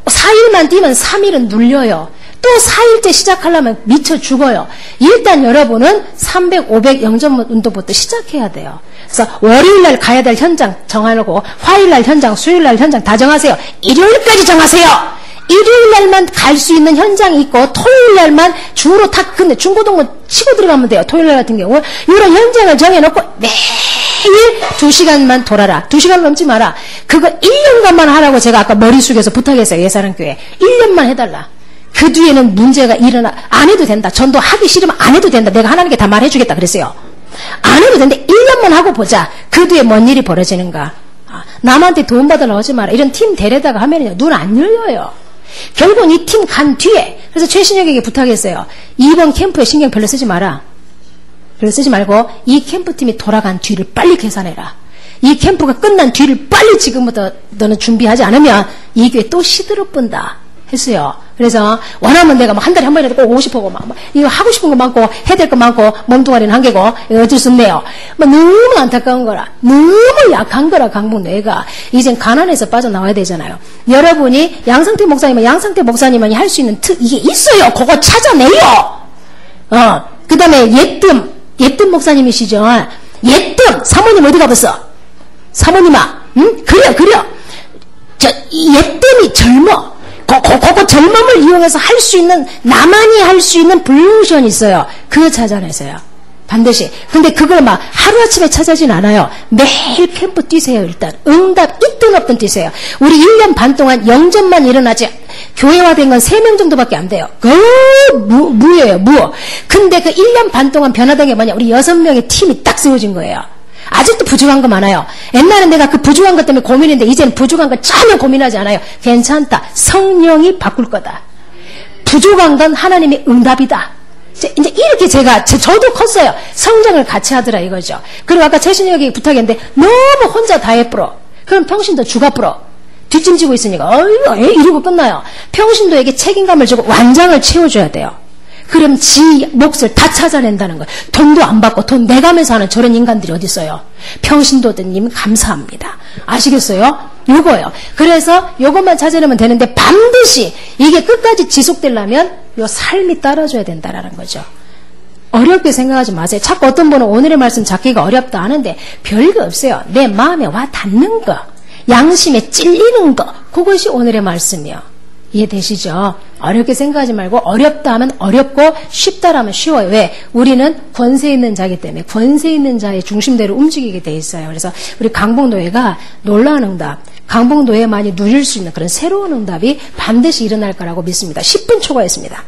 Speaker 2: 4일만 뛰면 3일은 눌려요. 또 4일째 시작하려면 미쳐 죽어요. 일단 여러분은 300, 500 영점 운동부터 시작해야 돼요. 그래서 월요일날 가야 될 현장 정하고, 화요일날 현장, 수요일날 현장 다 정하세요. 일요일까지 정하세요. 일요일날만 갈 수 있는 현장이 있고, 토요일날만 주로 다, 근데 중고등부 치고 들어가면 돼요. 토요일날 같은 경우 이런 현장을 정해놓고 매일 2시간만 돌아라. 2시간 넘지 마라. 그거 1년간만 하라고 제가 아까 머리 숙여서 부탁했어요. 예사랑교회 1년만 해달라. 그 뒤에는 문제가 일어나. 안 해도 된다. 전도 하기 싫으면 안 해도 된다. 내가 하나님께 다 말해주겠다 그랬어요. 안 해도 된다. 1년만 하고 보자. 그 뒤에 뭔 일이 벌어지는가. 남한테 돈 받으러 오지 마라. 이런 팀 데려다가 하면요, 눈 안 열려요. 결국은 이 팀 간 뒤에. 그래서 최신혁에게 부탁했어요. 이번 캠프에 신경 별로 쓰지 마라. 별로 쓰지 말고 이 캠프팀이 돌아간 뒤를 빨리 계산해라. 이 캠프가 끝난 뒤를 빨리 지금부터 너는 준비하지 않으면 이 교회 또 시들어본다 했어요. 그래서 원하면 내가 한 달에 한 번이라도 꼭 오고 싶고 막 이거 하고 싶은 거 많고 해야 될 거 많고 몸뚱아리는 한 개고 어쩔 수 없네요. 너무 안타까운 거라, 너무 약한 거라. 강북 뇌가 이젠 가난해서 빠져나와야 되잖아요. 여러분이 양상태 목사님만이 할 수 있는 이게 있어요. 그거 찾아내요. 그 다음에 예뜸 목사님이시죠. 예뜸 사모님 어디 가봤어? 사모님아, 응? 그려. 이 예뜸이 젊어. 그 젊음을 이용해서 할 수 있는, 나만이 할 수 있는 블루오션이 있어요. 그거 찾아내세요. 반드시. 근데 그걸 막 하루아침에 찾아진 않아요. 매일 캠프 뛰세요. 일단 응답 있든 없든 뛰세요. 우리 1년 반 동안 영접만 일어나지 교회화된 건 3명 정도밖에 안 돼요. 무예요. 근데 그 1년 반 동안 변화된 게 뭐냐. 우리 6명의 팀이 딱 세워진 거예요. 아직도 부족한 거 많아요. 옛날엔 내가 그 부족한 것 때문에 고민했는데 이제는 부족한 거 전혀 고민하지 않아요. 괜찮다. 성령이 바꿀 거다. 부족한 건 하나님의 응답이다. 이제 이렇게 저도 컸어요. 성장을 같이 하더라 이거죠. 그리고 아까 최신혁이 부탁했는데 너무 혼자 다 해뿌러. 그럼 평신도 주가 뿌러. 뒷짐지고 있으니까 이러고 끝나요. 평신도에게 책임감을 주고 완장을 채워줘야 돼요. 그럼 지 몫을 다 찾아낸다는 거예요. 돈도 안 받고 돈 내가면서 하는 저런 인간들이 어디 있어요. 평신도들님 감사합니다. 아시겠어요? 요거예요. 그래서 요것만 찾아내면 되는데 반드시 이게 끝까지 지속되려면 요 삶이 따라줘야 된다라는 거죠. 어렵게 생각하지 마세요. 자꾸 어떤 분은 오늘의 말씀 잡기가 어렵다 하는데 별거 없어요. 내 마음에 와 닿는 거, 양심에 찔리는 거, 그것이 오늘의 말씀이요. 이해되시죠? 어렵게 생각하지 말고 어렵다 하면 어렵고 쉽다 하면 쉬워요. 왜? 우리는 권세 있는 자이기 때문에 권세 있는 자의 중심대로 움직이게 돼 있어요. 그래서 우리 강북노예가 놀라운 응답, 강북노예만이 누릴 수 있는 그런 새로운 응답이 반드시 일어날 거라고 믿습니다. 10분 초과했습니다.